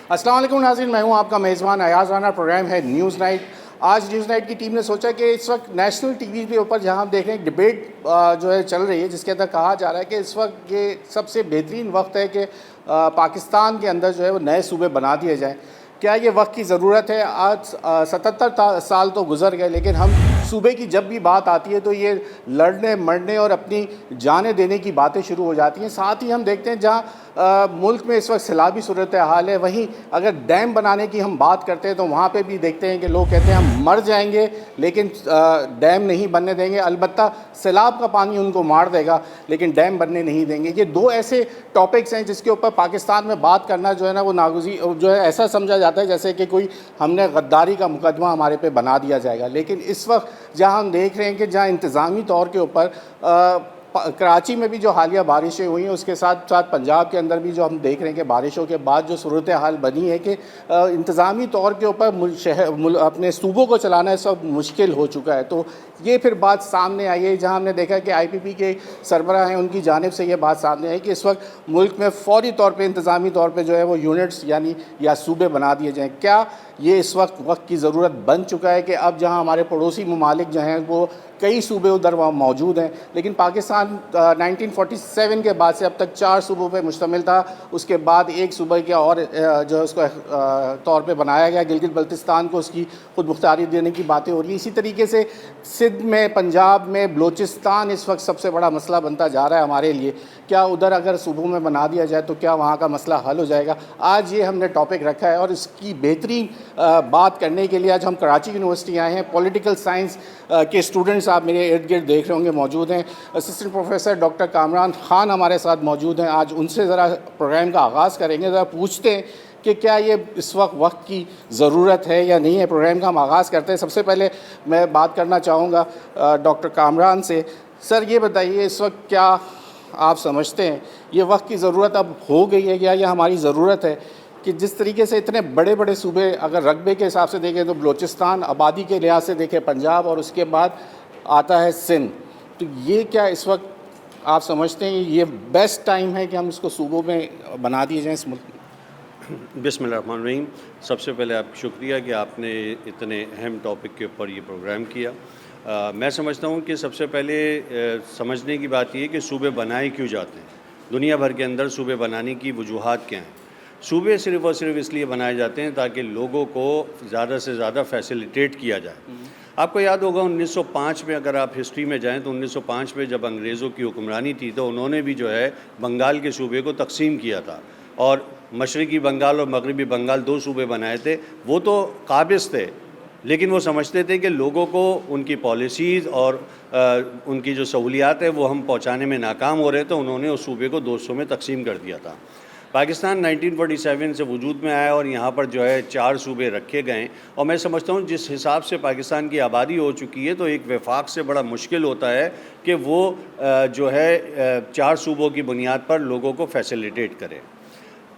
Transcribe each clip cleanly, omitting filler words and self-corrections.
अस्सलाम वालेकुम नाज़रीन, मैं हूं आपका मेज़बान अयाज़ राना। प्रोग्राम है न्यूज़ नाइट। आज न्यूज़ नाइट की टीम ने सोचा कि इस वक्त नेशनल टीवी के ऊपर जहां हम देख रहे हैं डिबेट जो है चल रही है, जिसके अंदर कहा जा रहा है कि इस वक्त ये सबसे बेहतरीन वक्त है कि पाकिस्तान के अंदर जो है वो नए सूबे बना दिए जाएँ। क्या ये वक्त की ज़रूरत है? आज 77 साल तो गुजर गए, लेकिन हम सूबे की जब भी बात आती है तो ये लड़ने मरने और अपनी जानें देने की बातें शुरू हो जाती हैं। साथ ही हम देखते हैं जहाँ मुल्क में इस वक्त सैलाबी सूरत हाल है, वहीं अगर डैम बनाने की हम बात करते हैं तो वहाँ पे भी देखते हैं कि लोग कहते हैं हम मर जाएंगे लेकिन डैम नहीं बनने देंगे। अलबत्ता सैलाब का पानी उनको मार देगा लेकिन डैम बनने नहीं देंगे। ये दो ऐसे टॉपिक्स हैं जिसके ऊपर पाकिस्तान में बात करना जो है ना वो नागुज़ी जो है ऐसा समझा जाता है जैसे कि कोई हमने गद्दारी का मुकदमा हमारे पे बना दिया जाएगा। लेकिन इस वक्त जहाँ हम देख रहे हैं कि जहाँ इंतज़ामी तौर के ऊपर कराची में भी जो हालिया बारिशें हुई हैं, उसके साथ साथ पंजाब के अंदर भी जो हम देख रहे हैं कि बारिशों के बाद जो सूरत हाल बनी है कि इंतज़ामी तौर के ऊपर अपने सूबों को चलाना इस वक्त मुश्किल हो चुका है। तो ये फिर बात सामने आई है जहां हमने देखा कि IPP के सरबराह हैं, उनकी जानिब से ये बात सामने आई कि इस वक्त मुल्क में फ़ौरी तौर पर इंतज़ामी तौर पर जो है वो यूनिट्स यानी या सूबे बना दिए जाएँ। क्या ये इस वक्त की ज़रूरत बन चुका है कि अब जहाँ हमारे पड़ोसी ममालिक जो हैं वो कई सूबे उधर वहाँ मौजूद हैं, लेकिन पाकिस्तान 1947 के बाद से अब तक 4 सूबों पे मुश्तमिल था। उसके बाद एक सूबे के और जो है उसको तौर पे बनाया गया, गिलगित बल्तिस्तान को उसकी खुद मुख्तारी देने की बातें हो रही हैं। इसी तरीके से सिंध में, पंजाब में, बलूचिस्तान इस वक्त सबसे बड़ा मसला बनता जा रहा है हमारे लिए। क्या उधर अगर सूबों में बना दिया जाए तो क्या वहाँ का मसला हल हो जाएगा? आज ये हमने टॉपिक रखा है और इसकी बेहतरीन बात करने के लिए आज हम कराची यूनिवर्सिटी आए हैं। पॉलिटिकल साइंस के स्टूडेंट्स आप मेरे इर्द गिर्द देख रहे होंगे मौजूद हैं। Assistant professor doctor Kamran Khan हमारे साथ मौजूद हैं। आज उनसे ज़रा प्रोग्राम का आगाज़ करेंगे, ज़रा पूछते हैं कि क्या ये इस वक्त की ज़रूरत है या नहीं है। प्रोग्राम का हम आगाज़ करते हैं। सबसे पहले मैं बात करना चाहूँगा डॉक्टर कामरान से। सर ये बताइए, इस वक्त क्या आप समझते हैं ये वक्त की ज़रूरत अब हो गई है या यह हमारी ज़रूरत है कि जिस तरीके से इतने बड़े बड़े सूबे अगर रकबे के हिसाब से देखें तो बलूचिस्तान, आबादी के लिहाज से देखें पंजाब, और उसके बाद आता है सिंध, तो ये क्या इस वक्त आप समझते हैं ये बेस्ट टाइम है कि हम इसको सूबों में बना दिए जाएँ इस मुल्क में? बिस्मिल्लाहिर्रहमानिर्रहीम। सबसे पहले आप शुक्रिया कि आपने इतने अहम टॉपिक के ऊपर ये प्रोग्राम किया। मैं समझता हूँ कि सबसे पहले समझने की बात ये है कि सूबे बनाए क्यों जाते हैं। दुनिया भर के अंदर सूबे बनाने की वजूहात क्या हैं। सूबे सिर्फ़ और सिर्फ इसलिए बनाए जाते हैं ताकि लोगों को ज़्यादा से ज़्यादा फैसिलिटेट किया जाए। आपको याद होगा 1905 में, अगर आप हिस्ट्री में जाएं तो 1905 में जब अंग्रेज़ों की हुक्मरानी थी तो उन्होंने भी जो है बंगाल के सूबे को तकसीम किया था और मशरक़ी बंगाल और मगरबी बंगाल 2 सूबे बनाए थे। वो तो काबिज़ थे, लेकिन वो समझते थे कि लोगों को उनकी पॉलिसीज़ और उनकी जो सहूलियात है वो हम पहुँचाने में नाकाम हो रहे थे। उन्होंने उस सूबे को 2 हिस्सों में तकसीम कर दिया था। पाकिस्तान 1947 से वजूद में आया और यहाँ पर जो है 4 सूबे रखे गए। और मैं समझता हूँ जिस हिसाब से पाकिस्तान की आबादी हो चुकी है तो एक वफाक से बड़ा मुश्किल होता है कि वो जो है 4 सूबों की बुनियाद पर लोगों को फैसिलिटेट करे।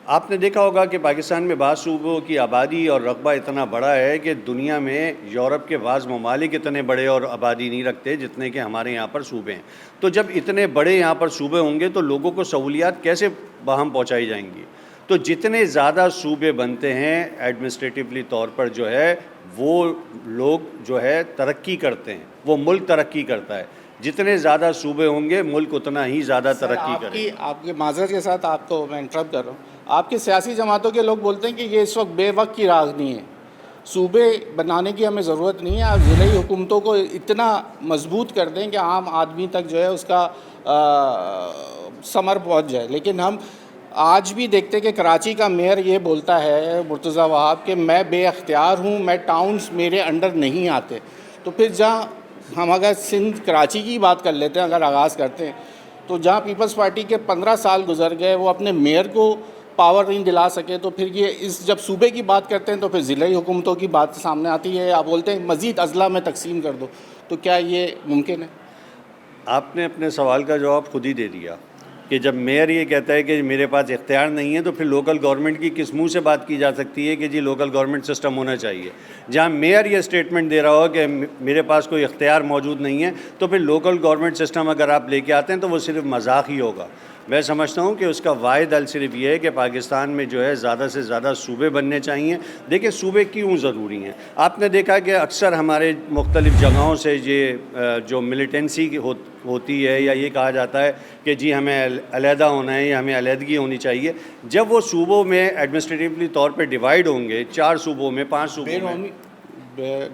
आपने देखा होगा कि पाकिस्तान में बाज़ सूबों की आबादी और रकबा इतना बड़ा है कि दुनिया में यूरोप के बाज़ ममालिक इतने बड़े और आबादी नहीं रखते जितने कि हमारे यहाँ पर सूबे हैं। तो जब इतने बड़े यहाँ पर सूबे होंगे तो लोगों को सहूलियात कैसे बाहम पहुँचाई जाएंगी। तो जितने ज़्यादा सूबे बनते हैं एडमिनिस्ट्रेटिवली तौर पर जो है वो लोग जो है तरक्की करते हैं, वो मुल्क तरक्की करता है। जितने ज़्यादा सूबे होंगे मुल्क उतना ही ज़्यादा तरक्की करेगा। आपके माज़रत के साथ आपको मैं इंटरप्ट कर रहा हूँ। आपकी सियासी जमातों के लोग बोलते हैं कि ये इस वक्त बेवक्त की रागनी है, सूबे बनाने की हमें ज़रूरत नहीं है। आप ज़िले हुकूमतों को इतना मजबूत कर दें कि आम आदमी तक जो है उसका समर पहुँच जाए। लेकिन हम आज भी देखते हैं कि कराची का मेयर ये बोलता है मुर्तज़ा वहाब कि मैं बेअख्तियार हूँ, मैं टाउन्स मेरे अंडर नहीं आते। तो फिर जहाँ हम अगर सिंध कराची की बात कर लेते हैं, अगर आगाज़ करते हैं, तो जहाँ पीपल्स पार्टी के 15 साल गुजर गए वो अपने मेयर को पावर नहीं दिला सके, तो फिर ये इस जब सूबे की बात करते हैं तो फिर ज़िले हुकूमतों की बात सामने आती है। आप बोलते हैं मज़ीद अजला में तकसीम कर दो, तो क्या ये मुमकिन है? आपने अपने सवाल का जवाब खुद ही दे दिया कि जब मेयर ये कहता है कि मेरे पास इख्तियार नहीं है तो फिर लोकल गवर्नमेंट की किस मुँह से बात की जा सकती है कि जी लोकल गवर्नमेंट सिस्टम होना चाहिए। जहाँ मेयर ये स्टेटमेंट दे रहा हो कि मेरे पास कोई इख्तियार मौजूद नहीं है तो फिर लोकल गवर्नमेंट सिस्टम अगर आप लेके आते हैं तो वो सिर्फ मजाक ही होगा। मैं समझता हूँ कि उसका वाहिद हल सिर्फ ये है कि पाकिस्तान में जो है ज़्यादा से ज़्यादा सूबे बनने चाहिए। देखिए सूबे क्यों ज़रूरी हैं, आपने देखा कि अक्सर हमारे मुख्तलिफ़ जगहों से ये जो मिलिटेंसी होती है या ये कहा जाता है कि जी हमें अलहदा होना है या हमें अलहदगी होनी चाहिए। जब वो सूबों में एडमिनिस्ट्रेटिवली तौर पे डिवाइड होंगे, 4 सूबों में, 5 सूबों में,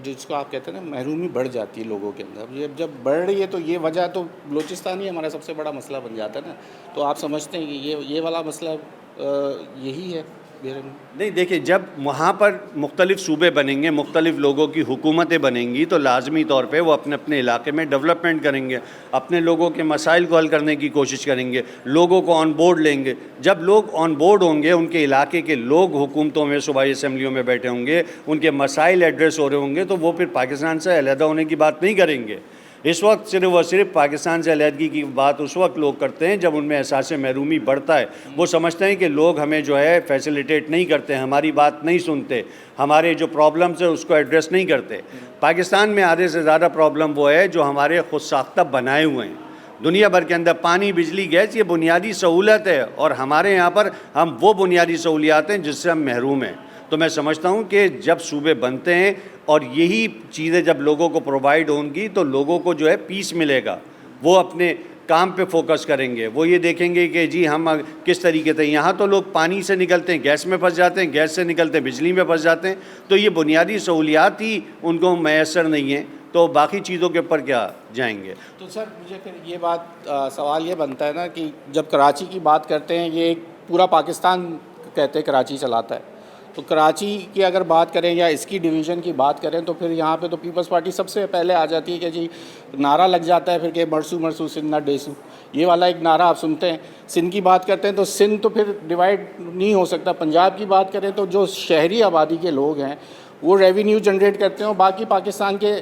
जिसको आप कहते हैं ना महरूमी बढ़ जाती है लोगों के अंदर, ये जब बढ़ रही है तो ये वजह तो बलूचिस्तान ही हमारा सबसे बड़ा मसला बन जाता है ना। तो आप समझते हैं कि ये वाला मसला यही है मेरे में? नहीं देखिए, जब वहाँ पर मुख्तलिफ़ सूबे बनेंगे, मुख्तलिफ़ लोगों की हुकूमतें बनेंगी तो लाजमी तौर पे वो अपने अपने इलाके में डेवलपमेंट करेंगे, अपने लोगों के मसाइल को हल करने की कोशिश करेंगे, लोगों को ऑन बोर्ड लेंगे। जब लोग ऑन बोर्ड होंगे, उनके इलाके के लोग हुकूमतों में, सूबाई असम्बलियों में बैठे होंगे, उनके मसाइल एड्रेस हो रहे होंगे, तो वो फिर पाकिस्तान से अलहदा होने की बात नहीं करेंगे। इस वक्त सिर्फ व सिर्फ पाकिस्तान से अलहदगी की बात उस वक्त लोग करते हैं जब उनमें एहसास महरूमी बढ़ता है। वो समझते हैं कि लोग हमें जो है फैसिलिटेट नहीं करते, हमारी बात नहीं सुनते, हमारे जो प्रॉब्लम्स है उसको एड्रेस नहीं करते। पाकिस्तान में आधे से ज़्यादा प्रॉब्लम वो है जो हमारे खुद साख्ता बनाए हुए हैं। दुनिया भर के अंदर पानी, बिजली, गैस ये बुनियादी सहूलत है और हमारे यहाँ पर हम वो बुनियादी सहूलियात हैं जिससे हम महरूम हैं। तो मैं समझता हूँ कि जब सूबे बनते हैं और यही चीज़ें जब लोगों को प्रोवाइड होंगी तो लोगों को जो है पीस मिलेगा, वो अपने काम पे फोकस करेंगे, वो ये देखेंगे कि जी हम किस तरीके से, यहाँ तो लोग पानी से निकलते हैं गैस में फंस जाते हैं, गैस से निकलते हैं बिजली में फंस जाते हैं, तो ये बुनियादी सहूलियात ही उनको मैसर नहीं है, तो बाकी चीज़ों के ऊपर क्या जाएंगे। तो सर मुझे फिर ये बात सवाल ये बनता है ना कि जब कराची की बात करते हैं, ये पूरा पाकिस्तान कहते हैं कराची चलाता है, तो कराची की अगर बात करें या इसकी डिवीज़न की बात करें तो फिर यहाँ पे तो पीपल्स पार्टी सबसे पहले आ जाती है कि जी नारा लग जाता है फिर कि मरसू मरसू सिंध ना डेसू, ये वाला एक नारा आप सुनते हैं। सिंध की बात करते हैं तो सिंध तो फिर डिवाइड नहीं हो सकता। पंजाब की बात करें तो जो शहरी आबादी के लोग हैं वो रेवेन्यू जनरेट करते हैं और बाकी पाकिस्तान के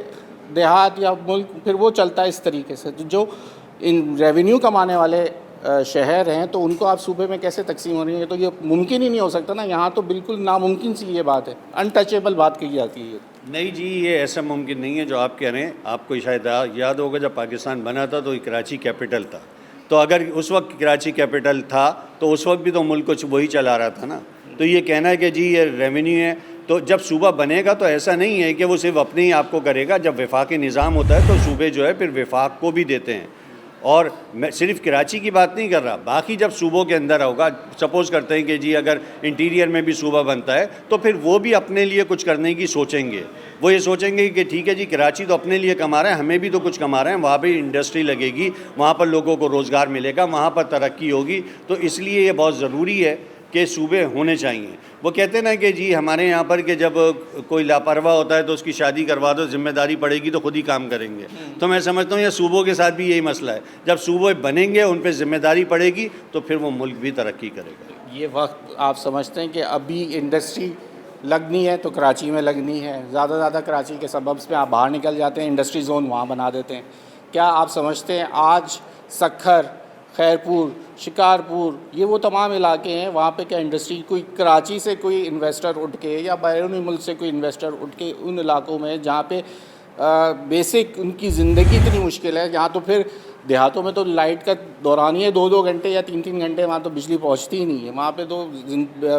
देहात या मुल्क फिर वो चलता है इस तरीके से। तो जो इन रेवेन्यू कमाने वाले शहर हैं तो उनको आप सूबे में कैसे तकसीम हो रही है, तो ये मुमकिन ही नहीं हो सकता ना। यहाँ तो बिल्कुल नामुमकिन सी ये बात है, अनटचेबल बात कही जाती है। नहीं जी, ये ऐसा मुमकिन नहीं है जो आप कह रहे हैं। आपको शायद याद होगा जब पाकिस्तान बना था तो ये कराची कैपिटल था, तो अगर उस वक्त कराची कैपिटल था तो उस वक्त भी तो मुल्क को वही चला रहा था ना। तो ये कहना है कि जी ये रेवेन्यू है, तो जब सूबा बनेगा तो ऐसा नहीं है कि वो सिर्फ अपने ही आपको करेगा। जब वफाकी निज़ाम होता है तो सूबे जो है फिर वफाक को भी देते हैं। और मैं सिर्फ कराची की बात नहीं कर रहा, बाकी जब सूबों के अंदर होगा, सपोज़ करते हैं कि जी अगर इंटीरियर में भी सूबा बनता है तो फिर वो भी अपने लिए कुछ करने की सोचेंगे। वो ये सोचेंगे कि ठीक है जी कराची तो अपने लिए कमा रहा है, हमें भी तो कुछ कमा रहे हैं, वहाँ भी इंडस्ट्री लगेगी, वहाँ पर लोगों को रोज़गार मिलेगा, वहाँ पर तरक्की होगी। तो इसलिए ये बहुत ज़रूरी है कि सूबे होने चाहिए। वो कहते हैं ना कि जी हमारे यहाँ पर कि जब कोई लापरवाह होता है तो उसकी शादी करवा दो, जिम्मेदारी पड़ेगी तो खुद ही काम करेंगे। तो मैं समझता हूँ ये सूबों के साथ भी यही मसला है, जब सूबे बनेंगे उन पर जिम्मेदारी पड़ेगी तो फिर वो मुल्क भी तरक्की करेगा। ये वक्त आप समझते हैं कि अभी इंडस्ट्री लगनी है तो कराची में लगनी है, ज़्यादा कराची के सबब्स में आप बाहर निकल जाते हैं, इंडस्ट्री जोन वहाँ बना देते हैं। क्या आप समझते हैं आज सक्खर, खैरपुर, शिकारपुर ये वो तमाम इलाके हैं वहाँ पे क्या इंडस्ट्री, कोई कराची से कोई इन्वेस्टर उठ के या बैरूनी मुल्क से कोई इन्वेस्टर उठ के उन इलाकों में जहाँ पे बेसिक उनकी ज़िंदगी इतनी मुश्किल है, यहाँ तो फिर देहातों में तो लाइट का दौरान ही है 2-2 घंटे या 3-3 घंटे, वहाँ तो बिजली पहुँचती ही नहीं है। वहाँ पे तो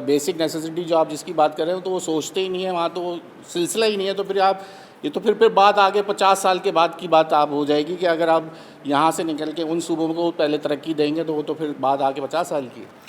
बेसिक नेसेसिटी जो आप जिसकी बात कर रहे हो तो वो सोचते ही नहीं है, वहाँ तो वो सिलसिला ही नहीं है। तो फिर आप ये तो फिर बात आगे 50 साल के बाद की बात आप हो जाएगी कि अगर आप यहाँ से निकल के उन सूबों को पहले तरक्की देंगे तो वो तो फिर बात आगे 50 साल की है।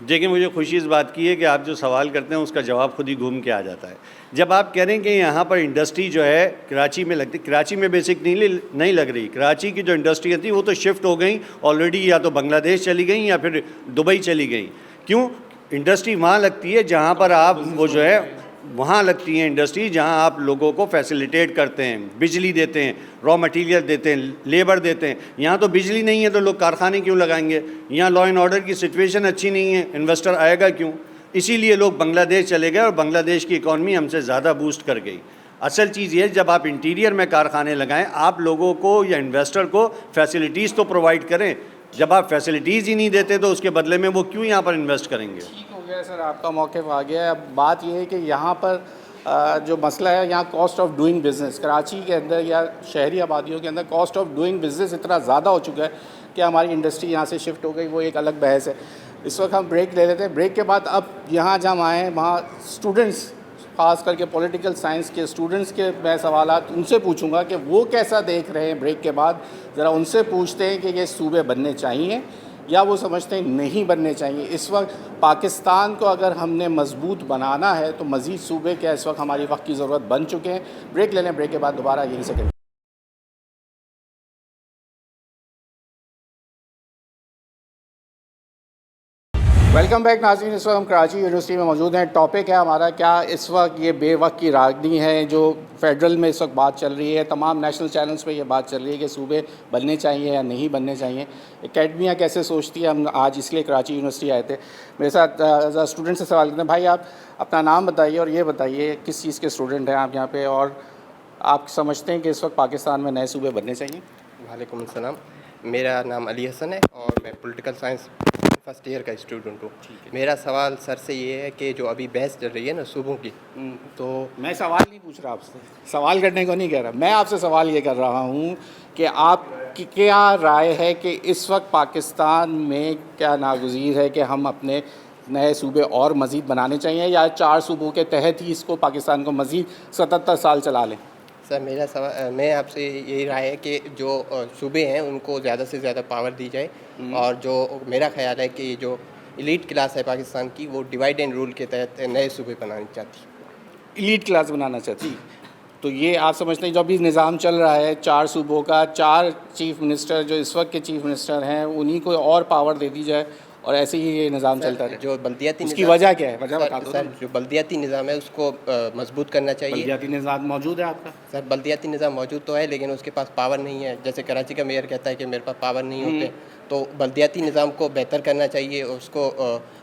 देखिए मुझे खुशी इस बात की है कि आप जो सवाल करते हैं उसका जवाब खुद ही घूम के आ जाता है। जब आप कह रहे हैं कि यहाँ पर इंडस्ट्री जो है कराची में लगती, कराची में बेसिक नहीं लग रही। कराची की जो इंडस्ट्री थी वो तो शिफ्ट हो गई ऑलरेडी, या तो बांग्लादेश चली गई या फिर दुबई चली गई। क्यों? इंडस्ट्री वहाँ लगती है जहाँ पर आप वो जो है वहाँ लगती हैं इंडस्ट्री जहाँ आप लोगों को फैसिलिटेट करते हैं, बिजली देते हैं, रॉ मटेरियल देते हैं, लेबर देते हैं। यहाँ तो बिजली नहीं है तो लोग कारखाने क्यों लगाएंगे? यहाँ लॉ एंड ऑर्डर की सिचुएशन अच्छी नहीं है, इन्वेस्टर आएगा क्यों? इसीलिए लोग बांग्लादेश चले गए और बांग्लादेश की इकॉनमी हमसे ज़्यादा बूस्ट कर गई। असल चीज़ ये, जब आप इंटीरियर में कारखाने लगाएं, आप लोगों को या इन्वेस्टर को फैसिलिटीज़ तो प्रोवाइड करें। जब आप फैसिलिटीज़ ही नहीं देते तो उसके बदले में वो क्यों यहाँ पर इन्वेस्ट करेंगे? ठीक हो गया सर, आपका मौक़िफ़ आ गया है। अब बात यह है कि यहाँ पर जो मसला है, यहाँ cost of doing business Karachi के अंदर या शहरी आबादियों के अंदर कॉस्ट ऑफ डूइंग बिज़नेस इतना ज़्यादा हो चुका है कि हमारी इंडस्ट्री यहाँ से शिफ्ट हो गई, वो एक अलग बहस है। इस वक्त हम ब्रेक ले लेते हैं। ब्रेक के बाद अब यहाँ जब हम आए हैं वहाँ स्टूडेंट्स, ख़ास करके पॉलिटिकल साइंस के स्टूडेंट्स के मैं सवालात उनसे पूछूंगा कि वो कैसा देख रहे हैं ब्रेक के बाद। ज़रा उनसे पूछते हैं कि ये सूबे बनने चाहिए या वो समझते हैं नहीं बनने चाहिए। इस वक्त पाकिस्तान को अगर हमने मजबूत बनाना है तो मज़ीद सूबे क्या इस वक्त हमारी वक्त की ज़रूरत बन चुके हैं। ब्रेक ले लें, ब्रेक के बाद दोबारा यहीं से करें। वेलकम बैक नाज़रीन। इस वक्त हम कराची यूनिवर्सिटी में मौजूद हैं। टॉपिक है हमारा क्या इस वक्त ये बेवक्त की रागनी है जो फेडरल में इस वक्त बात चल रही है। तमाम नेशनल चैनल्स पे ये बात चल रही है कि सूबे बनने चाहिए या नहीं बनने चाहिए। एकेडमियाँ कैसे सोचती है। हम आज इसलिए कराची यूनिवर्सिटी आए थे। मेरे साथ स्टूडेंट से सवाल करते हैं। भाई आप अपना नाम बताइए और ये बताइए किस चीज़ के स्टूडेंट हैं आप यहाँ पर, और आप समझते हैं कि इस वक्त पाकिस्तान में नए सूबे बनने चाहिए। वालेकुम अस्सलाम, मेरा नाम अली हसन है और मैं पॉलिटिकल साइंस फर्स्ट ईयर का स्टूडेंट हूँ। मेरा सवाल सर से ये है कि जो अभी बहस चल रही है ना सूबों की, तो मैं सवाल नहीं पूछ रहा आपसे, सवाल करने को नहीं कह रहा। मैं आपसे सवाल ये कर रहा हूँ कि आप की क्या राय है कि इस वक्त पाकिस्तान में क्या नागुज़ीर है कि हम अपने नए सूबे और मज़ीद बनाने चाहिए या 4 सूबों के तहत ही इसको पाकिस्तान को मज़ीद 77 साल चला लें। सर मेरा सवाल, मैं आपसे यही राय है कि जो सूबे हैं उनको ज़्यादा से ज़्यादा पावर दी जाए, और जो मेरा ख्याल है कि जो एलीट क्लास है पाकिस्तान की वो डिवाइड एंड रूल के तहत नए सूबे बनाना चाहती। एलीट क्लास बनाना चाहती, तो ये आप समझते हैं जो अभी निज़ाम चल रहा है 4 सूबों का, 4 चीफ़ मिनिस्टर जो इस वक्त के चीफ़ मिनिस्टर हैं उन्हीं को और पावर दे दी जाए और ऐसे ही ये निज़ाम चलता है। जो बल्दियाती उसकी वजह क्या है? वजह बता दो सर, जो बल्दियाती निज़ाम है उसको मजबूत करना चाहिए। बल्दियाती निज़ाम मौजूद है आपका? सर बल्दियाती निज़ाम मौजूद तो है लेकिन उसके पास पावर नहीं है। जैसे कराची का मेयर कहता है कि मेरे पास पावर नहीं होते, तो बल्दियाती निज़ाम को बेहतर करना चाहिए, उसको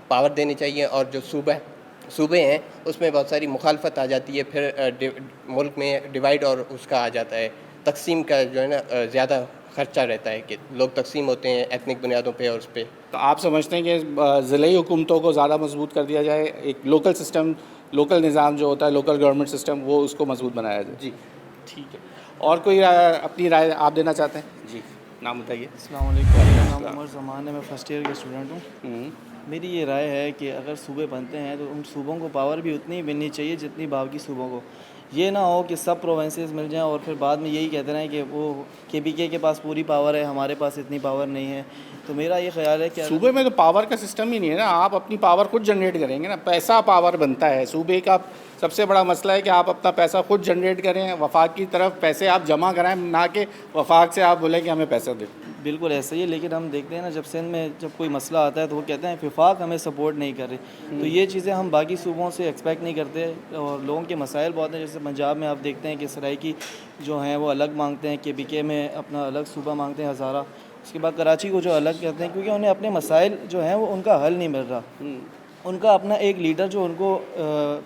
पावर देनी चाहिए। और जो सूबे हैं उसमें बहुत सारी मुखालफत आ जाती है, फिर मुल्क में डिवाइड और उसका आ जाता है, तकसीम का जो है ना ज़्यादा खर्चा रहता है कि लोग तकसीम होते हैं एथनिक बुनियादों पे और उस पर। तो आप समझते हैं कि ज़िले हुकूमतों को ज़्यादा मजबूत कर दिया जाए, एक लोकल सिस्टम, लोकल निज़ाम जो होता है, लोकल गवर्नमेंट सिस्टम, वो उसको मजबूत बनाया जाए। जी ठीक है। और कोई अपनी राय आप देना चाहते हैं? जी, नाम बताइए। अस्सलाम वालेकुम, मेरा नाम उमर ज़मान है, मैं फ़र्स्ट ईयर का स्टूडेंट हूँ। मेरी ये राय है कि अगर सूबे बनते हैं तो उन सूबों को पावर भी उतनी ही मिलनी चाहिए जितनी बाकी सूबों को। ये ना हो कि सब प्रोविंसेस मिल जाएं और फिर बाद में यही कहते रहें कि वो केपीके के पास पूरी पावर है, हमारे पास इतनी पावर नहीं है। तो मेरा ये ख्याल है कि सूबे में तो पावर का सिस्टम ही नहीं है ना, आप अपनी पावर खुद जनरेट करेंगे ना, पैसा पावर बनता है। सूबे का सबसे बड़ा मसला है कि आप अपना पैसा खुद जनरेट करें, वफाक की तरफ पैसे आप जमा कराएं, ना कि वफाक से आप बोलें कि हमें पैसा दें। बिल्कुल ऐसा ही है, लेकिन हम देखते हैं ना जब सिंध में जब कोई मसला आता है तो वो कहते हैं वफाक हमें सपोर्ट नहीं कर रही। तो ये चीज़ें हम बाकी सूबों से एक्सपेक्ट नहीं करते, और लोगों के मसाइल बहुत हैं। जैसे पंजाब में आप देखते हैं कि सराइकी जो हैं वो अलग मांगते हैं, केपीके में अपना अलग सूबा मांगते हैं हज़ारा, उसके बाद कराची को जो अलग कहते हैं, क्योंकि उन्हें अपने मसाइल जो हैं वो उनका हल नहीं मिल रहा। उनका अपना एक लीडर जो उनको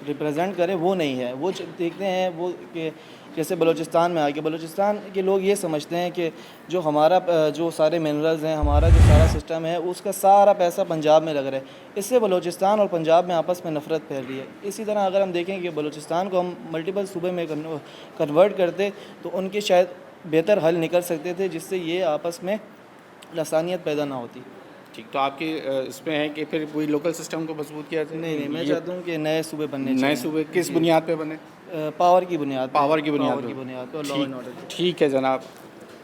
रिप्रेजेंट करे वो नहीं है। वो देखते हैं वो कि जैसे बलूचिस्तान में आके बलूचिस्तान के लोग ये समझते हैं कि जो हमारा जो सारे मिनरल्स हैं, हमारा जो सारा सिस्टम है, उसका सारा पैसा पंजाब में लग रहा है। इससे बलूचिस्तान और पंजाब में आपस में नफ़रत फैल रही है। इसी तरह अगर हम देखें कि बलूचिस्तान को हम मल्टीपल सूबे में कन्वर्ट करते तो उनके शायद बेहतर हल निकल सकते थे, जिससे ये आपस में लसानियत पैदा ना होती। ठीक, तो आपके इसमें है कि फिर पूरी लोकल सिस्टम को मजबूत किया जाए? नहीं, मैं चाहता हूँ कि नए सूबे बनने चाहिए। नए सूबे किस बुनियाद पे बने? पावर की बुनियाद पे, पावर की बुनियाद पे और लॉ एंड ऑर्डर। ठीक है जनाब,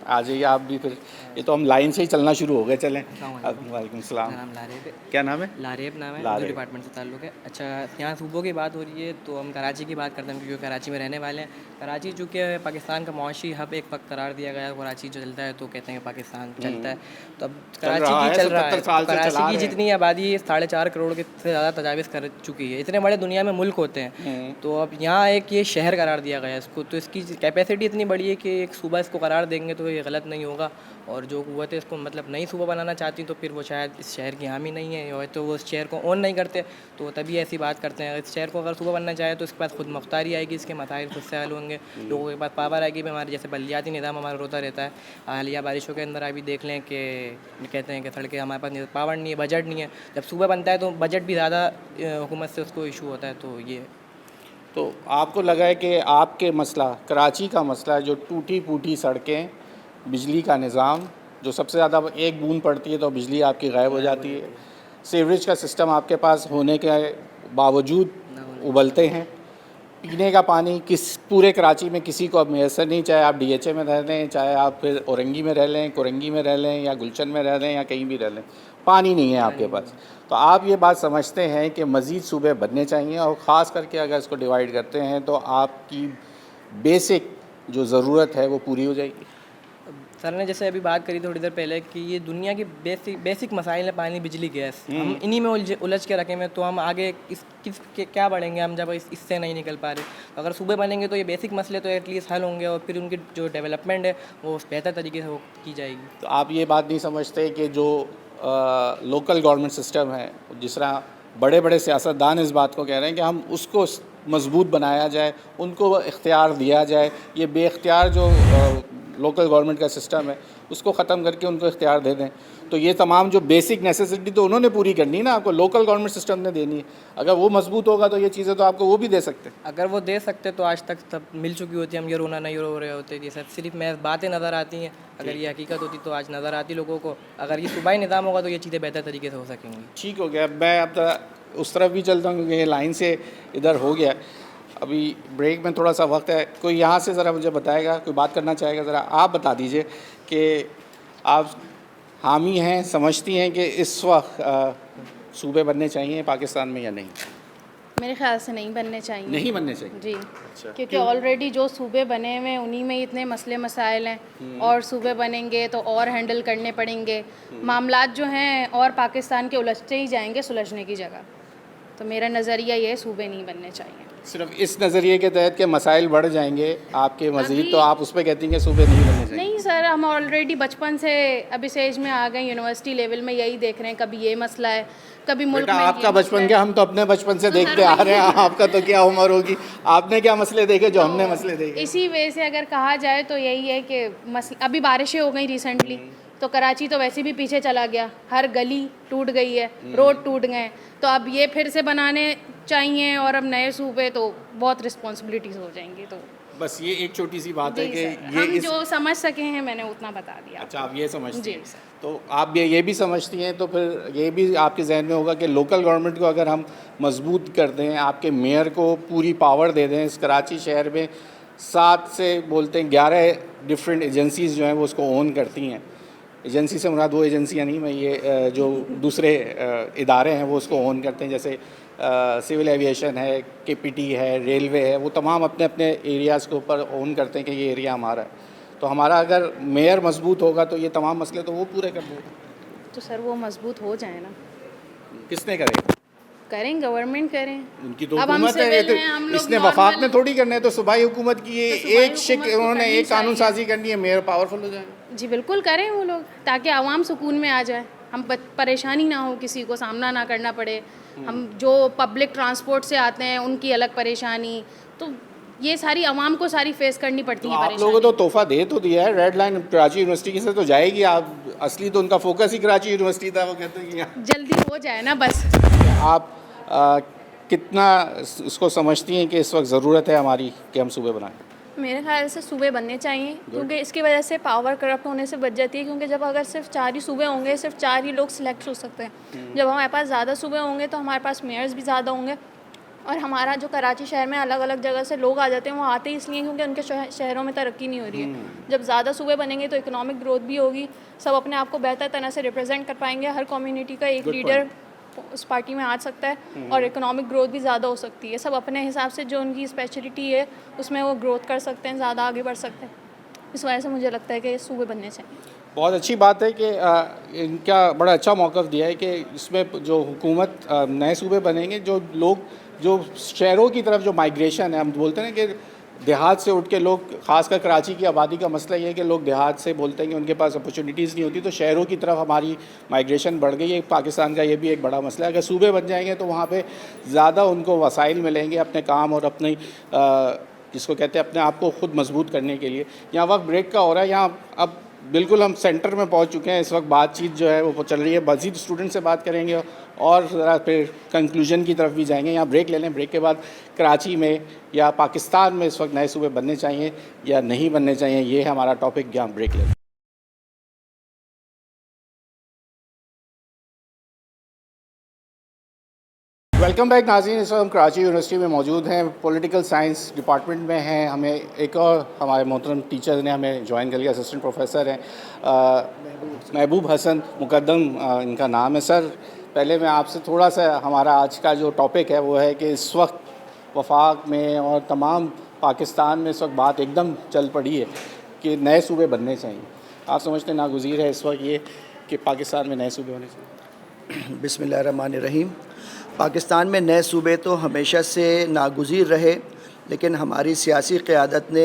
आ जाइए आप भी। फिर ये तो हम लाइन से ही चलना शुरू हो गए। चलें। वालेकुम सलाम। नाम लारेब है। क्या नाम है? लारेब नाम है, लारेब। उर्दू डिपार्टमेंट से ताल्लुक़ है। अच्छा, यहाँ सूबों की बात हो रही है तो हम कराची की बात करते हैं क्योंकि कराची में रहने वाले हैं। कराची चूँकि पाकिस्तान का मुआशी हब एक वक्त करार दिया गया है। कराची जो चलता है तो कहते हैं पाकिस्तान चलता है, तो अब कराची की चल रहा है। कराची की जितनी आबादी 4.5 करोड़ के से ज़्यादा तजाविज़ कर चुकी है। इतने बड़े दुनिया में मुल्क होते हैं, तो अब यहाँ एक ये शहर करार दिया गया है इसको, तो इसकी कैपेसिटी इतनी बड़ी है कि एक सूबा इसको करार देंगे तो ये गलत नहीं होगा। और जो कुव्वतें इसको मतलब नई सूबा बनाना चाहती तो फिर वो शायद इस शहर की हामी नहीं है, या तो वो इस शहर को ओन नहीं करते, तो तभी ऐसी बात करते हैं। इस शहर को अगर सूबा बनना चाहे तो इसके पास खुद मुख्तारी आएगी, इसके मसाइल खुद से हल होंगे, लोगों के पास पावर आएगी भी। हमारे जैसे बल्दियाती निज़ाम हमारा रोता रहता है, हालिया बारिशों के अंदर अभी देख लें कि कहते हैं कि सड़कें हमारे पास पावर नहीं है, बजट नहीं है। जब सूबा बनता है तो बजट भी ज़्यादा हुकूमत से उसको इशू होता है। तो ये तो आपको लगा है कि आपके मसला, कराची का मसला जो टूटी फूटी सड़कें, बिजली का निज़ाम जो सबसे ज़्यादा एक बूंद पड़ती है तो बिजली आपकी गायब हो जाती है। सीवरेज का सिस्टम आपके पास होने के बावजूद उबलते हैं। पीने का पानी पूरे कराची में किसी को अब मैसर नहीं, चाहे आप DHA में रह लें, चाहे आप फिर औरंगी में रह लें, कोरंगी में रह लें, या गुलशन में रह लें, या कहीं भी रह लें, पानी नहीं है आपके पास। तो आप ये बात समझते हैं कि मज़ीद सूबे बनने चाहिए, और ख़ास करके अगर इसको डिवाइड करते हैं तो आपकी बेसिक जो ज़रूरत है वो पूरी हो जाएगी। सर ने जैसे अभी बात करी थोड़ी देर पहले कि ये दुनिया की बेसिक मसाइल है, पानी, बिजली, गैस, हम इन्हीं में उलझ के रखे हैं, तो हम आगे क्या बढ़ेंगे हम जब इससे नहीं निकल पा रहे। तो अगर सूबे बनेंगे तो ये बेसिक मसले तो एटलीस्ट हल होंगे, और फिर उनकी जो डेवलपमेंट है वो बेहतर तरीके से वो की जाएगी। तो आप ये बात नहीं समझते कि जो लोकल गवर्नमेंट सिस्टम है, जिस तरह बड़े बड़े सियासतदान इस बात को कह रहे हैं कि हम उसको मजबूत बनाया जाए, उनको इख्तियार दिया जाए, ये बेख्तियार जो लोकल गवर्नमेंट का सिस्टम है उसको ख़त्म करके उनको इख्तियार दे दें। तो ये तमाम जो बेसिक नेसेसिटी तो उन्होंने पूरी करनी है ना, आपको लोकल गवर्नमेंट सिस्टम ने देनी है। अगर वो मजबूत होगा तो ये चीज़ें तो आपको वो भी दे सकते हैं। अगर वो दे सकते तो आज तक सब मिल चुकी होती, हम ये रोना नहीं रो रहे होते। ये सब सिर्फ मैं बातें नज़र आती हैं, अगर ये हकीकत होती तो आज नज़र आती लोगों को। अगर ये सूबाई निज़ाम होगा तो ये चीज़ें बेहतर तरीके से हो सकेंगी। ठीक हो गया, मैं अब उस तरफ भी चलता हूँ क्योंकि ये लाइन से इधर हो गया। अभी ब्रेक में थोड़ा सा वक्त है, कोई यहाँ से ज़रा मुझे बताएगा, कोई बात करना चाहेगा? ज़रा आप बता दीजिए कि आप हामी हैं, समझती हैं कि इस वक्त सूबे बनने चाहिए पाकिस्तान में या नहीं? मेरे ख्याल से नहीं बनने चाहिए। नहीं बनने चाहिए जी, क्योंकि ऑलरेडी जो सूबे बने हुए हैं उन्हीं में इतने मसले मसाइल हैं, और सूबे बनेंगे तो और हैंडल करने पड़ेंगे। मामलात जो हैं और पाकिस्तान के उलझते ही जाएंगे सुलझने की जगह। तो मेरा नज़रिया ये है, सूबे नहीं बनने चाहिए। सिर्फ इस नज़रिए के तहत के मसाइल बढ़ जाएंगे आपके मज़ीद, तो आप उस पर कहती हैं कि सूबे नहीं बनने चाहिए? नहीं सर, हम ऑलरेडी बचपन से अब इस एज में आ गए, यूनिवर्सिटी लेवल में यही देख रहे हैं, कभी ये मसला है, कभी मुल्क बेटा में आपका ये बचपन मसला क्या, है। हम तो अपने बचपन से देखते आ रहे हैं, आपका तो क्या उम्र होगी, आपने क्या मसले देखे जो हमने मसले देखे? इसी वजह से अगर कहा जाए तो यही है कि अभी बारिशें हो गई रिसेंटली, तो कराची तो वैसे भी पीछे चला गया, हर गली टूट गई है, रोड टूट गए। तो अब ये फिर से बनाने चाहिए, और अब नए सूबे तो बहुत रिस्पॉन्सिबिलिटीज़ हो जाएंगी। तो बस ये एक छोटी सी बात है जी कि सर, ये हम जो समझ सके हैं मैंने उतना बता दिया। अच्छा, आप ये समझती जी हैं, सर। तो आप ये भी समझती हैं, तो फिर ये भी आपके जहन में होगा कि लोकल गवर्नमेंट को अगर हम मजबूत कर दें, आपके मेयर को पूरी पावर दे दें, इस कराची शहर में 7 से बोलते हैं 11 डिफरेंट एजेंसीज़ जो हैं वो उसको ओन करती हैं। एजेंसी से मुराद वो एजेंसियाँ नहीं, मैं ये जो दूसरे इदारे हैं वो उसको ओन करते हैं, जैसे सिविल एविएशन है, KPT है, रेलवे है, वो तमाम अपने अपने एरियाज़ के ऊपर ओन करते हैं कि ये एरिया हमारा है। तो हमारा अगर मेयर मजबूत होगा तो ये तमाम मसले तो वो पूरे कर देगा। तो सर वो मजबूत हो जाए ना, किसने करेगा? करें, गवर्नमेंट करें। उनकी तो अब हम हुकूमत है, सिविल तो हैं, हम लोग इसने वफाक में नॉर्मल- थोड़ी करना है, तो सूबाई हुकूमत की ये तो सूबाई एक शिक हुकूमत को उन्होंने करनी एक कानून चाहिए। साजी करनी है, मेयर पावरफुल हो जाएगा। जी बिल्कुल करें वो लोग, ताकि आवाम सुकून में आ जाए, हम परेशानी ना हो, किसी को सामना ना करना पड़े। हम जो पब्लिक ट्रांसपोर्ट से आते हैं उनकी अलग परेशानी, तो ये सारी आवाम को सारी फेस करनी पड़ती तो है आप लोगों को तो तोहफा दे तो दिया है, रेड लाइन कराची यूनिवर्सिटी से तो जाएगी, आप असली तो उनका फोकस ही कराची यूनिवर्सिटी था, वो कहते हैं कि यहाँ जल्दी हो जाए ना बस। आप कितना इसको समझती हैं कि इस वक्त ज़रूरत है हमारी कि हम सूबे बनाएं? मेरे ख्याल से सूबे बनने चाहिए, क्योंकि इसकी वजह से पावर करप्ट होने से बच जाती है। क्योंकि जब अगर सिर्फ 4 ही सूबे होंगे, सिर्फ 4 ही लोग सिलेक्ट हो सकते हैं। जब हमारे पास ज़्यादा सूबे होंगे तो हमारे पास मेयर्स भी ज़्यादा होंगे, और हमारा जो कराची शहर में अलग अलग जगह से लोग आ जाते हैं, वो आते ही इसलिए क्योंकि उनके शहरों में तरक्की नहीं हो रही है। जब ज़्यादा सूबे बनेंगे तो इकोनॉमिक ग्रोथ भी होगी, सब अपने आप को बेहतर तरह से रिप्रेजेंट कर पाएंगे, हर कम्युनिटी का एक लीडर उस पार्टी में आ सकता है, और इकोनॉमिक ग्रोथ भी ज़्यादा हो सकती है। सब अपने हिसाब से जो उनकी स्पेशलिटी है उसमें वो ग्रोथ कर सकते हैं, ज़्यादा आगे बढ़ सकते हैं। इस वजह से मुझे लगता है कि सूबे बनने चाहिए। बहुत अच्छी बात है कि इनका बड़ा अच्छा मौक़िफ़ दिया है कि इसमें जो हुकूमत नए सूबे बनेंगे, जो लोग जो शहरों की तरफ जो माइग्रेशन है, हम बोलते हैं कि देहात से उठ के लोग, ख़ासकर कराची की आबादी का मसला ये है कि लोग देहात से बोलते हैं कि उनके पास अपॉर्चुनिटीज़ नहीं होती, तो शहरों की तरफ हमारी माइग्रेशन बढ़ गई है। पाकिस्तान का ये भी एक बड़ा मसला है। अगर सूबे बन जाएंगे तो वहाँ पे ज़्यादा उनको वसाइल मिलेंगे अपने काम और अपने जिसको कहते हैं अपने आप को ख़ुद मजबूत करने के लिए। यहाँ वक्त ब्रेक का हो रहा है, यहाँ अब बिल्कुल हम सेंटर में पहुँच चुके हैं। इस वक्त बातचीत जो है वो चल रही है, मज़ीद स्टूडेंट से बात करेंगे और ज़रा फिर कंक्लूजन की तरफ भी जाएंगे। यहाँ ब्रेक ले लें, ब्रेक के बाद कराची में या पाकिस्तान में इस वक्त नए सूबे बनने चाहिए या नहीं बनने चाहिए, ये है हमारा टॉपिक। यहाँ ब्रेक ले लें। वेलकम बैक नाज़रीन। इस वक्त हम कराची यूनिवर्सिटी में मौजूद हैं, पॉलिटिकल साइंस डिपार्टमेंट में हैं। हमें एक और हमारे मोहतरम टीचर ने हमें ज्वाइन कर लिया, असिस्टेंट प्रोफेसर हैं महबूब हसन मुकद्दम इनका नाम है। सर, पहले मैं आपसे थोड़ा सा, हमारा आज का जो टॉपिक है वो है कि इस वक्त वफाक में और तमाम पाकिस्तान में इस वक्त बात एकदम चल पड़ी है कि नए सूबे बनने चाहिए। आप समझते नागुज़ीर है इस वक्त ये कि पाकिस्तान में नए सूबे होने चाहिए? बिस्मिल्लाहिर्रहमानिर्रहीम। पाकिस्तान में नए सूबे तो हमेशा से नागुज़ीर रहे, लेकिन हमारी सियासी क़यादत ने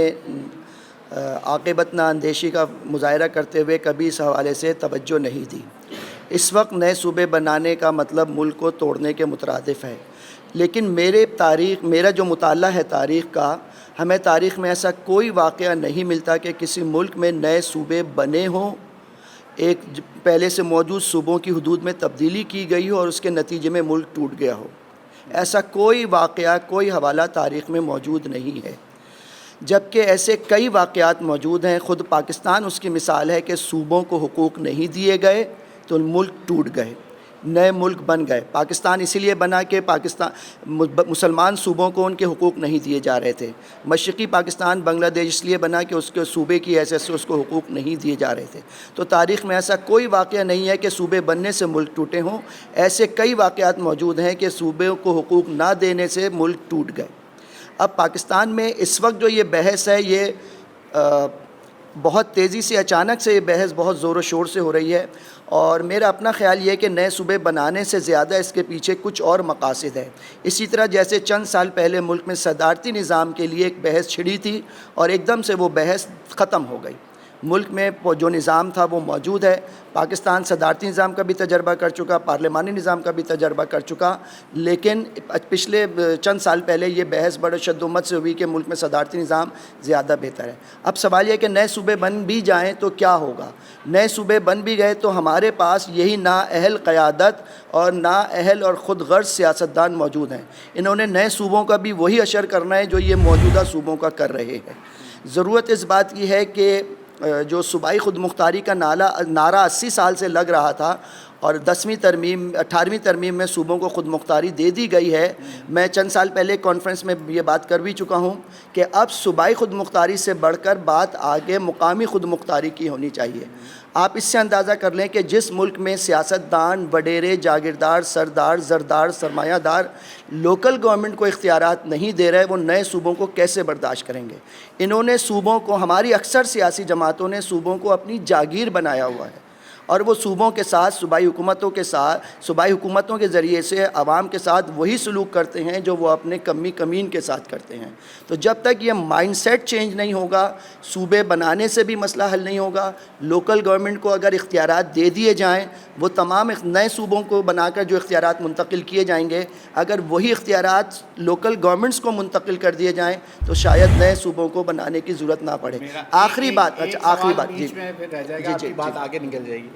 आक़िबत नाअंदेशी का मुज़ाहरा करते हुए कभी इस हवाले से तवज्जो नहीं दी। इस वक्त नए सूबे बनाने का मतलब मुल्क को तोड़ने के मुतरादिफ़ है। लेकिन मेरा जो मुताला है तारीख़ का, हमें तारीख़ में ऐसा कोई वाक़या नहीं मिलता कि किसी मुल्क में नए सूबे बने हों, एक पहले से मौजूद सूबों की हदूद में तब्दीली की गई हो और उसके नतीजे में मुल्क टूट गया हो। ऐसा कोई वाक़या, कोई हवाला तारीख़ में मौजूद नहीं है, जबकि ऐसे कई वाक़यात मौजूद हैं। ख़ुद पाकिस्तान उसकी मिसाल है कि सूबों को हुकूक नहीं दिए गए तो मुल्क टूट गए, नए मुल्क बन गए। पाकिस्तान इसीलिए बना कि मुसलमान सूबों को उनके हुकूक नहीं दिए जा रहे थे। मशरक़ी पाकिस्तान बांग्लादेश इसलिए बना कि उसके सूबे की हैसियत से उसको हुकूक नहीं दिए जा रहे थे। तो तारीख़ में ऐसा कोई वाक़या नहीं है कि सूबे बनने से मुल्क टूटे हों। ऐसे कई वाक़यात मौजूद हैं कि सूबे को हुकूक ना देने से मुल्क टूट गए। अब पाकिस्तान में इस वक्त जो ये बहस है, ये बहुत तेज़ी से, अचानक से ये बहस बहुत ज़ोर शोर से हो रही है, और मेरा अपना ख़्याल ये है कि नए सूबे बनाने से ज़्यादा इसके पीछे कुछ और मकासद है। इसी तरह जैसे चंद साल पहले मुल्क में सदारती निज़ाम के लिए एक बहस छिड़ी थी और एकदम से वो बहस ख़त्म हो गई। मुल्क में जो निज़ाम था वो मौजूद है। पाकिस्तान सदारती निज़ाम का भी तजर्बा कर चुका, पार्लिमानी निज़ाम का भी तजर्बा कर चुका, लेकिन पिछले चंद साल पहले ये बहस बड़े शद्दोमत से हुई कि मुल्क में सदारती निज़ाम ज़्यादा बेहतर है। अब सवाल यह कि नए सूबे बन भी जाएँ तो क्या होगा। नए सूबे बन भी गए तो हमारे पास यही नाअहल क़यादत और नाअहल और ख़ुद गर्ज़ सियासतदान मौजूद हैं। इन्होंने नए सूबों का भी वही असर करना है जो ये मौजूदा सूबों का कर रहे हैं। ज़रूरत इस बात की है कि जो सूबाई खुद मुख्तारी का नारा 80 साल से लग रहा था और 18वीं तरमीम में सूबों को खुद मुख्तारी दे दी गई है। मैं चंद साल पहले कॉन्फ्रेंस में ये बात कर भी चुका हूँ कि अब सूबाई खुद मुख्तारी से बढ़कर बात आगे मुकामी खुद मुख्तारी की होनी चाहिए। आप इससे अंदाज़ा कर लें कि जिस मुल्क में सियासतदान, वडेरे, जागीरदार, सरदार, जरदार, सरमायादार लोकल गवर्नमेंट को इख्तियारात नहीं दे रहे, वो नए सूबों को कैसे बर्दाश्त करेंगे। इन्होंने सूबों को, हमारी अक्सर सियासी जमातों ने सूबों को अपनी जागीर बनाया हुआ है और वो सूबों के साथ, सूबाई हुकूमतों के ज़रिए से आवाम के साथ वही सलूक करते हैं जो वो अपने कमीन के साथ करते हैं। तो जब तक ये माइंडसेट चेंज नहीं होगा, सूबे बनाने से भी मसला हल नहीं होगा। लोकल गवर्नमेंट को अगर इख्तियारात दे दिए जाएँ, वो तमाम नए सूबों को बनाकर जो इख्तियारात मुंतकिल किए जाएंगे, अगर वही इख्तियारात लोकल गवर्नमेंट्स को मुंतकिल कर दिए जाएँ तो शायद नए सूबों को बनाने की ज़रूरत ना पड़े। आखिरी बात जी, बात आगे निकल जाएगी।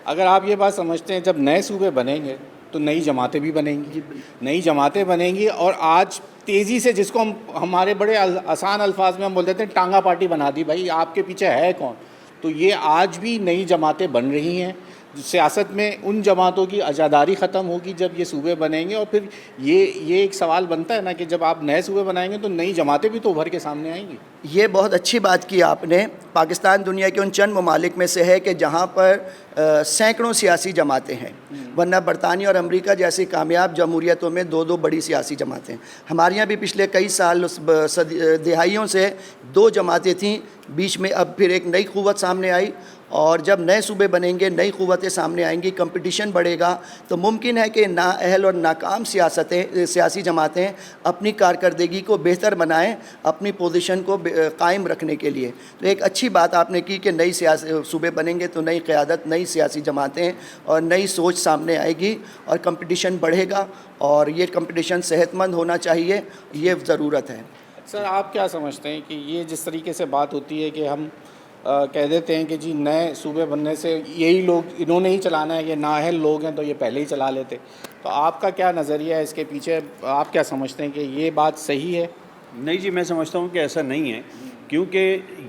अगर आप ये बात समझते हैं जब नए सूबे बनेंगे तो नई जमातें भी बनेंगी, नई जमातें बनेंगी, और आज तेज़ी से, जिसको हम हमारे बड़े आसान अल्फाज में हम बोल देते हैं टांगा पार्टी बना दी, भाई आपके पीछे है कौन। तो ये आज भी नई जमातें बन रही हैं। सियासत में उन जमातों की आज़ादारी ख़त्म होगी जब ये सूबे बनेंगे, और फिर ये एक सवाल बनता है ना कि जब आप नए सूबे बनाएंगे तो नई जमातें भी तो उभर के सामने आएंगी। ये बहुत अच्छी बात की आपने। पाकिस्तान दुनिया के उन चंद ममालिक में से है कि जहाँ पर सैकड़ों सियासी जमातें हैं, वरना बरतानिया और अमेरिका जैसी कामयाब जमहूरियतों में दो बड़ी सियासी जमातें। हमारे यहाँ भी पिछले कई साल, दिहाइयों से 2 जमातें थीं, बीच में अब फिर एक नई क़ुव्वत सामने आई, और जब नए सूबे बनेंगे, नई क़ुव्वतें सामने आएंगी, कंपटीशन बढ़ेगा, तो मुमकिन है कि नाअहल और नाकाम सियासी जमातें अपनी कारकर्दगी को बेहतर बनाएं अपनी पोजीशन को कायम रखने के लिए। तो एक अच्छी बात आपने की कि नई सूबे बनेंगे तो नई क़यादत, नई सियासी जमातें और नई सोच सामने आएगी और कंपटीशन बढ़ेगा, और ये कंपटीशन सेहतमंद होना चाहिए, ये ज़रूरत है। सर, आप क्या समझते हैं कि ये जिस तरीके से बात होती है कि हम कह देते हैं कि जी नए सूबे बनने से यही लोग, इन्होंने ही चलाना है, ये नाअहल लोग हैं तो ये पहले ही चला लेते, तो आपका क्या नज़रिया है इसके पीछे? आप क्या समझते हैं कि ये बात सही है? नहीं जी, मैं समझता हूँ कि ऐसा नहीं है, क्योंकि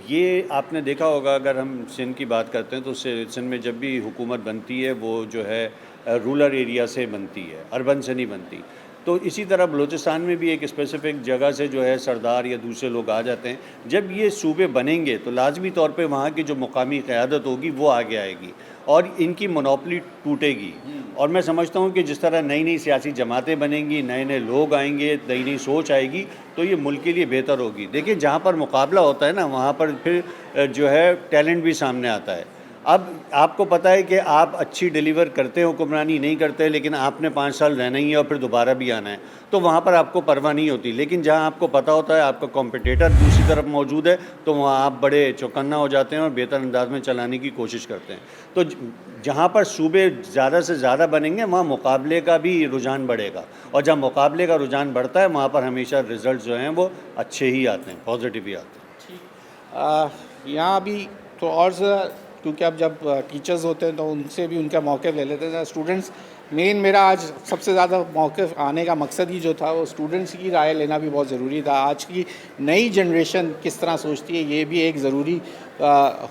ये आपने देखा होगा, अगर हम सिंध की बात करते हैं तो सिंध में जब भी हुकूमत बनती है वो जो है रूरल एरिया से बनती है, अर्बन से नहीं बनती। तो इसी तरह बलूचिस्तान में भी एक स्पेसिफिक जगह से जो है सरदार या दूसरे लोग आ जाते हैं। जब ये सूबे बनेंगे तो लाजमी तौर पे वहाँ की जो मुकामी क़यादत होगी वो आगे आएगी और इनकी मोनोपली टूटेगी। और मैं समझता हूँ कि जिस तरह नई नई सियासी जमातें बनेंगी, नए नए लोग आएंगे, नई नई सोच आएगी, तो ये मुल्क के लिए बेहतर होगी। देखिए, जहाँ पर मुकाबला होता है ना, वहाँ पर फिर जो है टैलेंट भी सामने आता है। अब आपको पता है कि आप अच्छी डिलीवर करते हो, हुक्मरानी नहीं करते, लेकिन आपने 5 साल रहना ही है और फिर दोबारा भी आना है, तो वहाँ पर आपको परवाह नहीं होती। लेकिन जहाँ आपको पता होता है आपका कॉम्पिटिटर दूसरी तरफ मौजूद है, तो वहाँ आप बड़े चौकन्ना हो जाते हैं और बेहतर अंदाज में चलाने की कोशिश करते हैं। तो जहाँ पर सूबे ज़्यादा से ज़्यादा बनेंगे, वहाँ मुकाबले का भी रुझान बढ़ेगा, और जहाँ मुकाबले का रुझान बढ़ता है वहाँ पर हमेशा रिज़ल्ट जो हैं वो अच्छे ही आते हैं, पॉजिटिव ही आते हैं। यहाँ अभी तो और क्योंकि अब जब टीचर्स होते हैं तो उनसे भी उनका मौक़िफ़ ले लेते हैं स्टूडेंट्स। मेरा आज सबसे ज़्यादा मौक़िफ़ आने का मकसद ही जो था वो स्टूडेंट्स की राय लेना भी बहुत ज़रूरी था। आज की नई जनरेशन किस तरह सोचती है ये भी एक ज़रूरी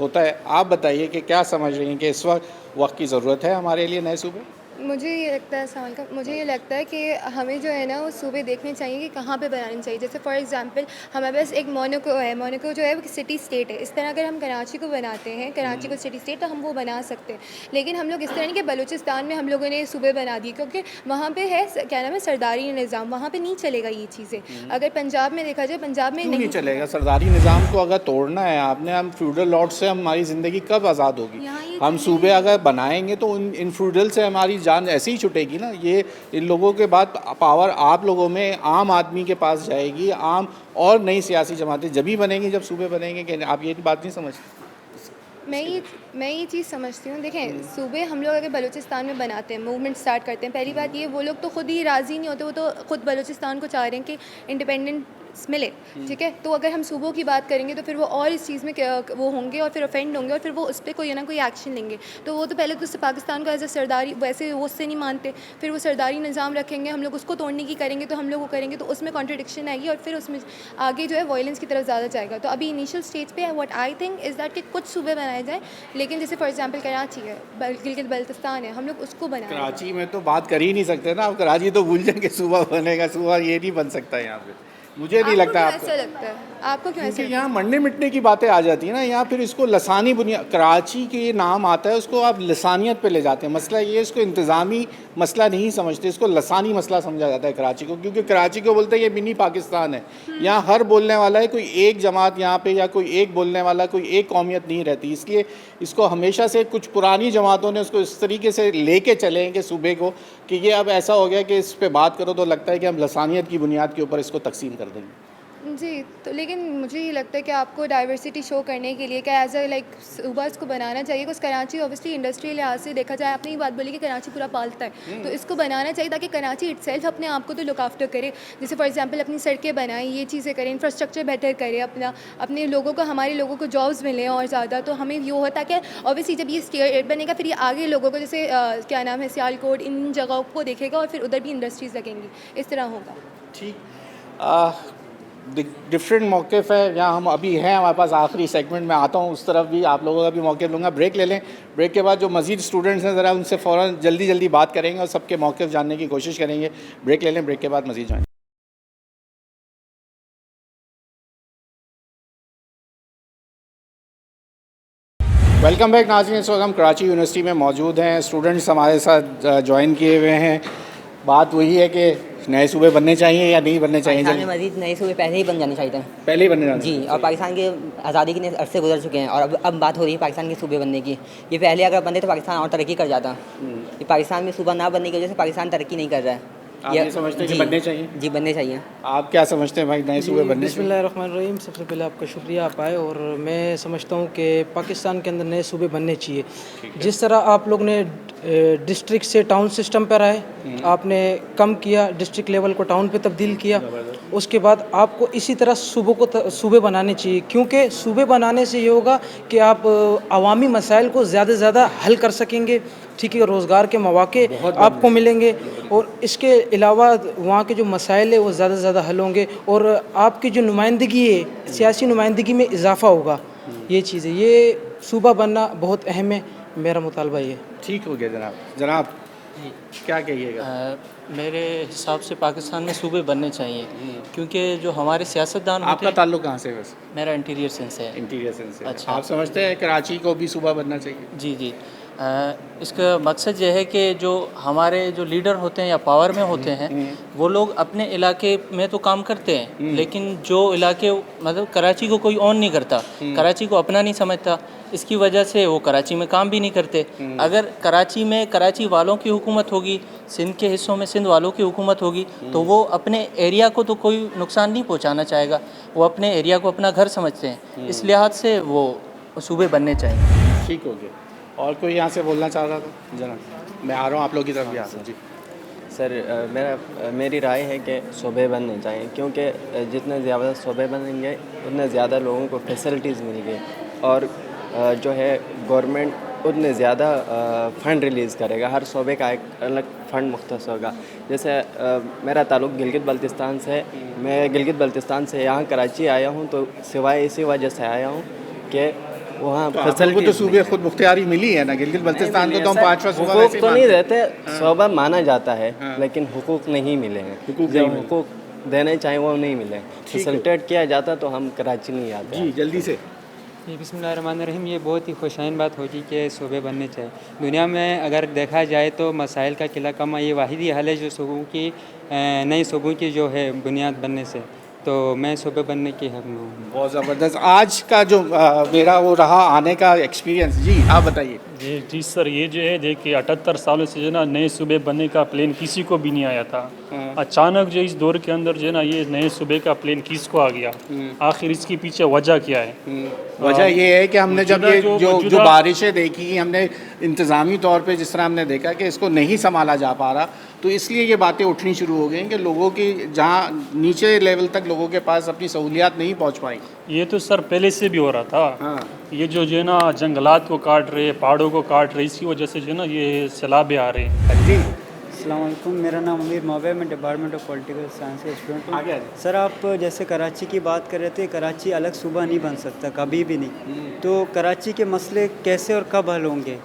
होता है। आप बताइए कि क्या समझ रही हैं कि इस वक्त की ज़रूरत है हमारे लिए नए सूबे? मुझे ये लगता है सवाल का, मुझे ये लगता है कि हमें जो है ना वो सूबे देखने चाहिए कि कहाँ पे बनाने चाहिए। जैसे फॉर एग्जांपल हमारे पास एक मोनाको है, मोनाको जो है वो सिटी स्टेट है। इस तरह अगर हम कराची को बनाते हैं, कराची को सिटी स्टेट, तो हम वो बना सकते हैं। लेकिन हम लोग इस तरह नहीं कि बलूचिस्तान में हम लोगों ने सूबे बना दिए, क्योंकि वहाँ पे है क्या नाम है सरदारी निज़ाम, वहाँ पे नहीं चलेगा ये चीज़ें। अगर पंजाब में देखा जाए, पंजाब में नहीं चलेगा सरदारी निज़ाम को अगर तोड़ना है आपने, हम फ्यूडल लॉर्ड से हमारी ज़िंदगी कब आज़ाद होगी? हम सूबे अगर बनाएंगे तो इन फ्यूडल से हमारी जान ऐसे ही छुटेगी ना। ये इन लोगों के बाद पावर आप लोगों में, आम आदमी के पास जाएगी। आम और नई सियासी जमातें जब ही बनेंगी जब सूबे बनेंगे। कि आप ये बात नहीं समझते? मैं ये चीज़ समझती हूँ। देखें, सूबे हम लोग अगर बलूचिस्तान में बनाते हैं, मूवमेंट स्टार्ट करते हैं, पहली बात ये वो लोग तो खुद ही राज़ी नहीं होते, वो तो खुद बलूचिस्तान को चाह रहे हैं कि इंडिपेंडेंस मिले, ठीक है। तो अगर हम सूबों की बात करेंगे तो फिर वो और इस चीज़ में वो होंगे और फिर ऑफेंड होंगे और फिर वो उस पर कोई ना कोई एक्शन लेंगे। तो वो तो पहले तो उससे पाकिस्तान को एज ए सरदारी, वैसे वो उससे नहीं मानते, फिर वो सरदारी निज़ाम रखेंगे, हम लोग उसको तोड़ने की करेंगे, तो हम लोग वो करेंगे, तो उसमें कॉन्ट्रडिक्शन आएगी और फिर उसमें आगे जो है वायलेंस की तरफ ज़्यादा जाएगा। तो अभी इनिशियल स्टेज पे है। What I think is that कि कुछ सूबे बनाए जाएँ, लेकिन जैसे फॉर एग्जाम्पल कराची है, गिलगित बल्तिस्तान है, हम लोग उसको बनाएं। कराची में तो बात कर ही नहीं सकते ना, आप कराची तो भूल जाएंगे सूबा बनेगा। सूबा ये नहीं बन सकता यहाँ पे, मुझे नहीं लगता। ऐसा लगता है आपको क्यों? ऐसा यहाँ मरने मिटने की बातें आ जाती है ना, यहाँ फिर इसको लसानी बुनियाद, कराची के ये नाम आता है उसको आप लसानियत पे ले जाते हैं। मसला ये, इसको इंतज़ामी मसला नहीं समझते, इसको लसानी मसला समझा जाता है कराची को, क्योंकि कराची को बोलते हैं ये मिनी पाकिस्तान है। यहाँ हर बोलने वाला है, कोई एक जमात यहाँ पे या कोई एक बोलने वाला, कोई एक कौमियत नहीं रहती। इसलिए इसको हमेशा से कुछ पुरानी जमातों ने उसको इस तरीके से लेके चले हैं कि सूबे को, कि ये अब ऐसा हो गया कि इस पर बात करो तो लगता है कि हम लसानियत की बुनियाद के ऊपर इसको तकसीम कर देंगे। जी, तो लेकिन मुझे ये लगता है कि आपको डाइवर्सिटी शो करने के लिए क्या एज अ लाइक सूबा इसको बनाना चाहिए। कुछ कराची ऑब्वियसली इंडस्ट्रियल लिहाज से देखा जाए, आपने ये बात बोली कि कराची पूरा पालता है, तो इसको बनाना चाहिए ताकि कराची इटसेल्फ अपने आप को तो लुक आफ्टर करे। जैसे फॉर एग्जांपल अपनी सड़कें बनाएं, ये चीज़ें करें, इंफ्रास्ट्रक्चर बेहतर करे, अपने लोगों को, हमारे लोगों को जॉब्स मिलें और ज़्यादा। तो हमें ये होता कि ऑब्वियसली जब ये स्टेट बनेगा फिर ये आगे लोगों को, जैसे क्या नाम है सियालकोट, इन जगहों को देखेगा और फिर उधर भी इंडस्ट्रीज़ लगेंगी, इस तरह होगा। ठीक, डिफरेंट मौक़िफ़ है। यहाँ हम अभी हैं, हमारे पास आखिरी सेगमेंट में आता हूँ, उस तरफ भी आप लोगों का भी मौक़िफ़ लूँगा। ब्रेक ले लें, ब्रेक के बाद जो मज़ीद स्टूडेंट्स हैं ज़रा उनसे फ़ौरन जल्दी बात करेंगे और सबके मौक़िफ़ जानने की कोशिश करेंगे। ब्रेक ले लें, ब्रेक के बाद मज़ीद जाएँ। वेलकम बैक नाज़रीन। इस वक्त हम कराची यूनिवर्सिटी में मौजूद हैं, स्टूडेंट्स हमारे साथ ज्वाइन किए हुए हैं। बात वही है कि नए सूबे बनने चाहिए या नहीं बनने चाहिए? पाकिस्तान में मजीद नए सूबे पहले ही बन जाने चाहिए थे, पहले ही बनने जी। और पाकिस्तान के आज़ादी के अरसे गुजर चुके हैं और अब बात हो रही है पाकिस्तान के सूबे बनने की। ये पहले अगर बनते तो पाकिस्तान और तरक्की कर जाता। ये पाकिस्तान में सूबा ना बनने की वजह से पाकिस्तान तरक्की नहीं कर रहा है। आप ये समझते हैं कि बनने चाहिए? जी, बनने चाहिए। आप क्या समझते हैं भाई, नए सूबे बनने? बिस्मिल्लाहिर्रहमानिर्रहीम। सबसे पहले आपका शुक्रिया आप आए, और मैं समझता हूँ कि पाकिस्तान के अंदर नए सूबे बनने चाहिए। जिस तरह आप लोग ने डिस्ट्रिक्ट से टाउन सिस्टम पर आए, आपने कम किया, डिस्ट्रिक्ट लेवल को टाउन पे तब्दील किया, उसके बाद आपको इसी तरह सूबे बनाने चाहिए, क्योंकि सूबे बनाने से ये होगा कि आप अवामी मसाइल को ज़्यादा से ज़्यादा हल कर सकेंगे, ठीक है। रोज़गार के मौके आपको मिलेंगे और इसके अलावा वहाँ के जो मसाइल है वो ज़्यादा से ज़्यादा हल होंगे और आपकी जो नुमाइंदगी है, सियासी नुमाइंदगी में इजाफ़ा होगा। ये चीज़ें, ये सूबा बनना बहुत अहम है, मेरा मुतालबा ये। ठीक हो गया जनाब। क्या कहिएगा? मेरे हिसाब से पाकिस्तान में सूबे बनने चाहिए, क्योंकि जो हमारे सियासतदान होते आपका हैं। ताल्लुक कहाँ से है वैसे? मेरा इंटीरियर सेंस है। इंटीरियर सेंस से। अच्छा। आप समझते हैं कराची को भी सूबा बनना चाहिए? जी जी। इसका मकसद ये है कि जो हमारे जो लीडर होते हैं या पावर में होते हैं, वो लोग अपने इलाके में तो काम करते हैं, लेकिन जो इलाके मतलब कराची को कोई ऑन नहीं करता, कराची को अपना नहीं समझता, इसकी वजह से वो कराची में काम भी नहीं करते। अगर कराची में कराची वालों की हुकूमत होगी, सिंध के हिस्सों में सिंध वालों की हुकूमत होगी, तो वो अपने एरिया को तो कोई नुकसान नहीं पहुंचाना चाहेगा, वो अपने एरिया को अपना घर समझते हैं। इस लिहाज से वो सूबे बनने चाहिए। ठीक हो गया। और कोई यहाँ से बोलना चाह रहा था? जनाब, मैं आ रहा हूँ आप लोगों की तरफ भी आ रहा हूँ। जी सर, मेरी राय है कि सूबे बनने चाहिए, क्योंकि जितने ज़्यादा सूबे बनेंगे उतने ज़्यादा लोगों को फैसिलिटीज़ मिलेंगी, और जो है गवर्नमेंट उतने ज़्यादा फ़ंड रिलीज़ करेगा। हर सूबे का एक अलग फ़ंड मुख्तस होगा। जैसे मेरा ताल्लुक़ गिलगित बल्तिस्तान से, मैं गिलगित बल्तिस्तान से यहाँ कराची आया हूँ, तो सिवाय इसी वजह से आया हूँ कि वहाँ फैसिलिटी तो सूबे खुद मुख्तियारी मिली है ना, गिलगित बल्तिस्तान को तो हम 5वां सूबा हुकूक वैसे ही तो नहीं मानते हैं। देते, सूबा माना जाता है, लेकिन हुकूक नहीं मिले हैं। जो हुकूक देने चाहिए वो नहीं मिले। फैसिलिटेट किया जाता तो हम कराची नहीं आते। जी जल्दी से। बिस्मिल्लाहिर्रहमानिर्रहीम। ये बहुत ही खुशाइन बात होगी कि सूबे बनने चाहिए। दुनिया में अगर देखा जाए तो मसाइल का किला कमा ये वाहिदी हल है जो सूबों की नई सूबों की जो है बुनियाद बनने से, तो मैं सूबे बनने की हक में हूँ। बहुत ज़बरदस्त। आज का जो मेरा वो रहा आने का एक्सपीरियंस, जी आप बताइए। जी सर, ये जो है देखिए 78 सालों से जो है ना नए सूबे बनने का प्लान किसी को भी नहीं आया था। अचानक जो इस दौर के अंदर जो है ना ये नए सूबे का प्लान किसको आ गया, आखिर इसके पीछे वजह क्या है? वजह ये है कि हमने जब ये जो बारिशें देखी, हमने इंतज़ामी तौर पे जिस तरह हमने देखा कि इसको नहीं संभाला जा पा रहा, तो इसलिए ये बातें उठनी शुरू हो गई कि लोगों की जहाँ नीचे लेवल तक लोगों के पास अपनी सहूलियात नहीं पहुँच पाई। ये तो सर पहले से भी हो रहा था। ये जो है ना जंगलात को काट रहे, पहाड़ों को काट रहे, इसी वजह से जो है ना ये सैलाब आ रहे हैं। जी अस्सलाम वालेकुम, मेरा नाम अमीर मौबे, मैं डिपार्टमेंट ऑफ पॉलिटिकल साइंस का स्टूडेंट हूँ। सर, आप जैसे कराची की बात कर रहे थे, कराची अलग सूबा नहीं बन सकता, कभी भी नहीं। तो कराची के मसले कैसे और कब हल होंगे?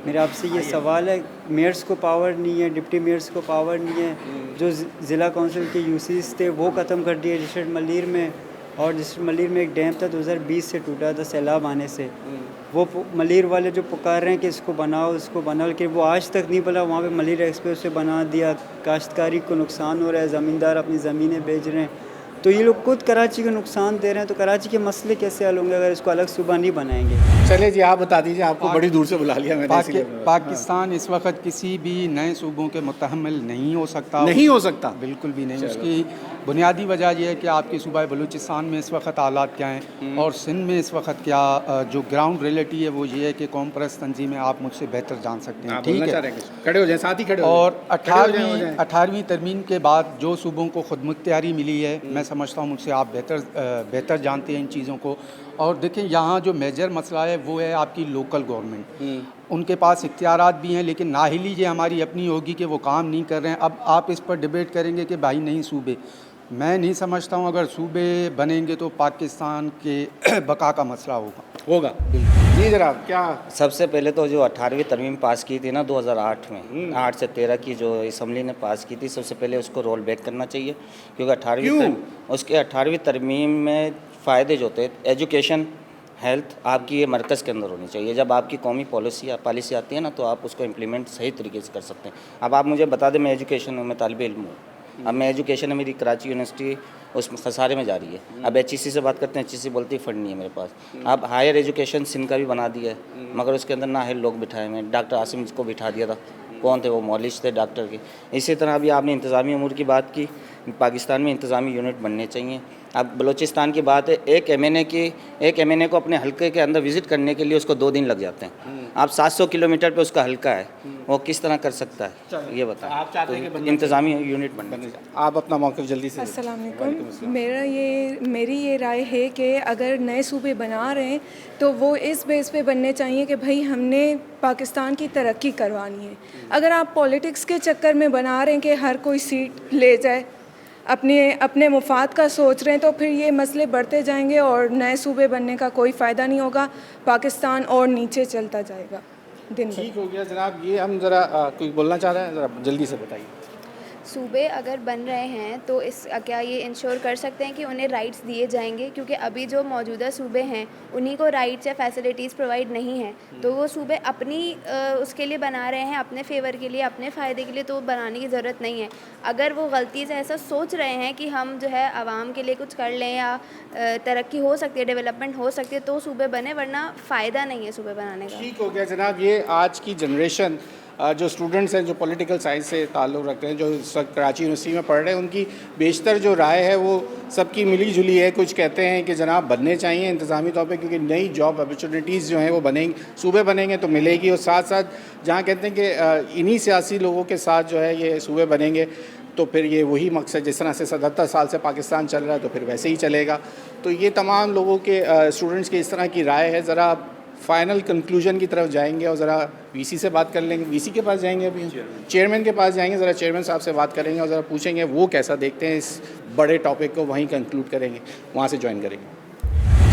मेरा आपसे ये सवाल है। मेयर्स को पावर नहीं है, डिप्टी मेयर्स को पावर नहीं है, जो ज़िला कौंसिल के यूसीज थे वो ख़त्म कर दिए डिस्ट्रिक्ट मलीर में, और डिस्ट्रिक्ट मलीर में एक डैम था 2020 से टूटा था सैलाब आने से। वो मलीर वाले जो पुकार रहे हैं कि इसको बनाओ, लेकिन वो आज तक नहीं बना। वहाँ पे मलीर एक्सप्रेस से बना दिया, काश्तकारी को नुकसान हो रहा है, ज़मींदार अपनी ज़मीनें बेच रहे हैं, तो ये लोग खुद कराची को नुकसान दे रहे हैं। तो कराची के मसले कैसे हल होंगे अगर इसको अलग सूबा नहीं बनाएंगे? चलिए जी, आप बता दीजिए, आपको बड़ी दूर से बुला लिया मैंने। पाकिस्तान इस वक्त किसी भी नए सूबों के मुतहम्मिल नहीं हो सकता। नहीं हो सकता, बिल्कुल भी नहीं। उसकी बुनियादी वजह यह है कि आपके सूबा बलूचिस्तान में इस वक्त हालात क्या हैं और सिंध में इस वक्त क्या जो ग्राउंड रियलिटी है वो ये है कि कौम परस्त तंजीमें आप मुझसे बेहतर जान सकते हैं। ठीक है, खड़े हो जाए, साथ ही खड़े हो। और 18वीं तरमीम के बाद जो सूबों को खुद मुख्तियारी मिली है, मैं समझता हूँ मुझसे आप बेहतर जानते हैं इन चीज़ों को। और देखें, यहाँ जो मेजर मसला है वो है आपकी लोकल गवर्नमेंट। उनके पास इख्तियारात भी हैं, लेकिन नाहिली ये हमारी अपनी होगी कि वो काम नहीं कर रहे हैं। अब आप इस पर डिबेट करेंगे कि भाई नहीं सूबे, मैं नहीं समझता हूँ अगर सूबे बनेंगे तो पाकिस्तान के बका का मसला होगा। जी जनाब, क्या सबसे पहले तो जो 18वीं तरमीम पास की थी ना 2008 में, 8 से 13 की जो असम्बली ने पास की थी, सबसे पहले उसको रोल बैक करना चाहिए, क्योंकि 18वीं तरमीम में फ़ायदे जो थे एजुकेशन, हेल्थ आपकी ये मरकज़ के अंदर होनी चाहिए। जब आपकी कौमी पॉलिसी आती है ना तो आप उसको इम्प्लीमेंट सही तरीके से कर सकते हैं। अब आप मुझे बता दें, मैं एजुकेशन में मैं तालिब इल्म हूँ। अब मैं एजुकेशन है मेरी कराची यूनिवर्सिटी उस खसारे में जा रही है। अब HEC से बात करते हैं, HEC बोलती है फ़ंड नहीं है मेरे पास। अब हायर एजुकेशन सिंध का भी बना दिया है, मगर उसके अंदर ना है लोग बिठाए हुए। डॉक्टर आसिम को बिठा दिया था, कौन थे वो? मौलिश थे डॉक्टर के। इसी तरह अभी आपने इंतज़ामी अमूर की बात की, पाकिस्तान में इंतज़ामी यूनिट बनने चाहिए। अब बलूचिस्तान की बात है, एक MNA को अपने हल्के के अंदर विज़िट करने के लिए उसको 2 दिन लग जाते हैं। आप 700 किलोमीटर पे उसका हल्का है, वो किस तरह कर सकता है ये बताएं। आप चाहते हैं कि इंतज़ामी यूनिट बनने आप अपना मौक़िफ़ जल्दी से। अस्सलाम वालेकुम, मेरी ये राय है कि अगर नए सूबे बना रहे हैं तो वो इस बेस पे बनने चाहिए कि भाई हमने पाकिस्तान की तरक्की करवानी है। अगर आप पॉलिटिक्स के चक्कर में बना रहे हैं कि हर कोई सीट ले जाए, अपने मुफाद का सोच रहे हैं, तो फिर ये मसले बढ़ते जाएंगे और नए सूबे बनने का कोई फ़ायदा नहीं होगा, पाकिस्तान और नीचे चलता जाएगा। दिन भर। ठीक हो गया जनाब। ये हम ज़रा कोई बोलना चाह रहे हैं, ज़रा जल्दी से बताइए। सूबे अगर बन रहे हैं तो क्या ये इंश्योर कर सकते हैं कि उन्हें राइट्स दिए जाएंगे, क्योंकि अभी जो मौजूदा सूबे हैं उन्हीं को राइट्स या फैसिलिटीज़ प्रोवाइड नहीं हैं, तो वो सूबे अपनी उसके लिए बना रहे हैं, अपने फेवर के लिए, अपने फ़ायदे के लिए, तो बनाने की ज़रूरत नहीं है। अगर वो गलती से ऐसा सोच रहे हैं कि हम जो है आवाम के लिए कुछ कर लें या तरक्की हो सकती है, डेवलपमेंट हो सकती है, तो सूबे बने, वरना फ़ायदा नहीं है सूबे बनाने का। ठीक हो गया जनाब। ये आज की जनरेशन जो स्टूडेंट्स हैं जो पॉलिटिकल साइंस से ताल्लुक़ रखते हैं, जो इस वक्त कराची यूनिवर्सिटी में पढ़ रहे हैं, उनकी बेशतर जो राय है वो सबकी मिली जुली है। कुछ कहते हैं कि जनाब बनने चाहिए इंतज़ामी तौर पे, क्योंकि नई जॉब अपॉर्चुनिटीज़ जो हैं वो बनेंगी, सूबे बनेंगे तो मिलेगी। और साथ साथ जहाँ कहते हैं कि इन्हीं सियासी लोगों के साथ जो है ये सूबे बनेंगे तो फिर ये वही मकसद, जिस तरह से 77 साल से पाकिस्तान चल रहा है तो फिर वैसे ही चलेगा। तो ये तमाम लोगों के स्टूडेंट्स की इस तरह की राय है। ज़रा फाइनल कंक्लूजन की तरफ जाएंगे और ज़रा वीसी से बात कर लेंगे। वीसी के पास जाएंगे, अभी चेयरमैन के पास जाएंगे, ज़रा चेयरमैन साहब से बात करेंगे और ज़रा पूछेंगे वो कैसा देखते हैं इस बड़े टॉपिक को, वहीं कंक्लूड करेंगे, वहाँ से ज्वाइन करेंगे।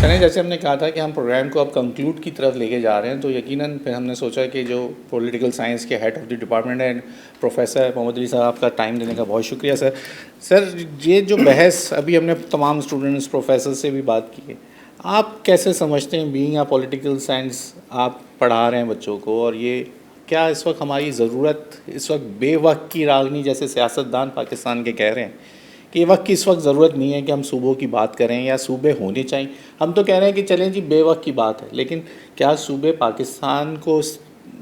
चलें, जैसे हमने कहा था कि हम प्रोग्राम को अब कंक्लूड की तरफ लेके जा रहे हैं, तो यकीनन फिर हमने सोचा कि जो पॉलिटिकल साइंस के हेड ऑफ़ द डिपार्टमेंट है प्रोफेसर मोहम्मद अली साहब, आपका टाइम देने का बहुत शुक्रिया सर। सर, ये जो बहस अभी हमने तमाम स्टूडेंट्स प्रोफेसर से भी बात की है, आप कैसे समझते हैं, बीइंग अ पॉलिटिकल साइंस आप पढ़ा रहे हैं बच्चों को, और ये क्या इस वक्त हमारी ज़रूरत, इस वक्त बेवक्त की रागनी जैसे सियासतदान पाकिस्तान के कह रहे हैं कि ये वक्त की इस वक्त ज़रूरत नहीं है कि हम सूबों की बात करें या सूबे होने चाहिए। हम तो कह रहे हैं कि चलें जी बेवक्त की बात है, लेकिन क्या सूबे पाकिस्तान को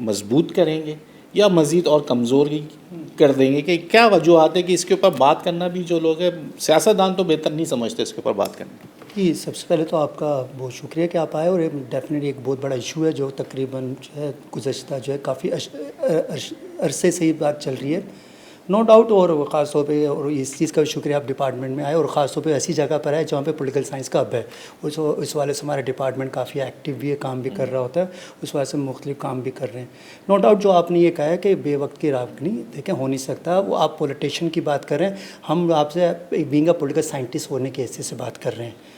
मजबूत करेंगे या मज़ीद और कमज़ोर कर देंगे? कि क्या वजूहत है कि इसके ऊपर बात करना भी जो लोग हैं सियासतदान तो बेहतर नहीं समझते इसके ऊपर बात करना? जी, सबसे पहले तो आपका बहुत शुक्रिया कि आप आए, और डेफिनेटली एक बहुत बड़ा इशू है जो तकरीबन जो है गुज़श्ता जो है काफ़ी अरसे से ही बात चल रही है, नो डाउट। और ख़ास तौर पे और इस चीज़ का भी शुक्रिया आप डिपार्टमेंट में आए, और ख़ास तौर पे ऐसी जगह पर है जहाँ पे पॉलिटिकल साइंस का हब है। उस वाले से हमारा डिपार्टमेंट काफ़ी एक्टिव भी है, काम भी कर रहा होता है, उस वाले से मुख्तलिफ काम भी कर रहे हैं। नो डाउट जो आपने ये कहा है कि बेवक्त की रागनी देखें हो नहीं सकता, वो आप पॉलिटिशियन की बात कर रहे हैं, हम आपसे बीइंग अ पॉलिटिकल साइंटिस्ट होने की हैसियत से बात कर रहे हैं।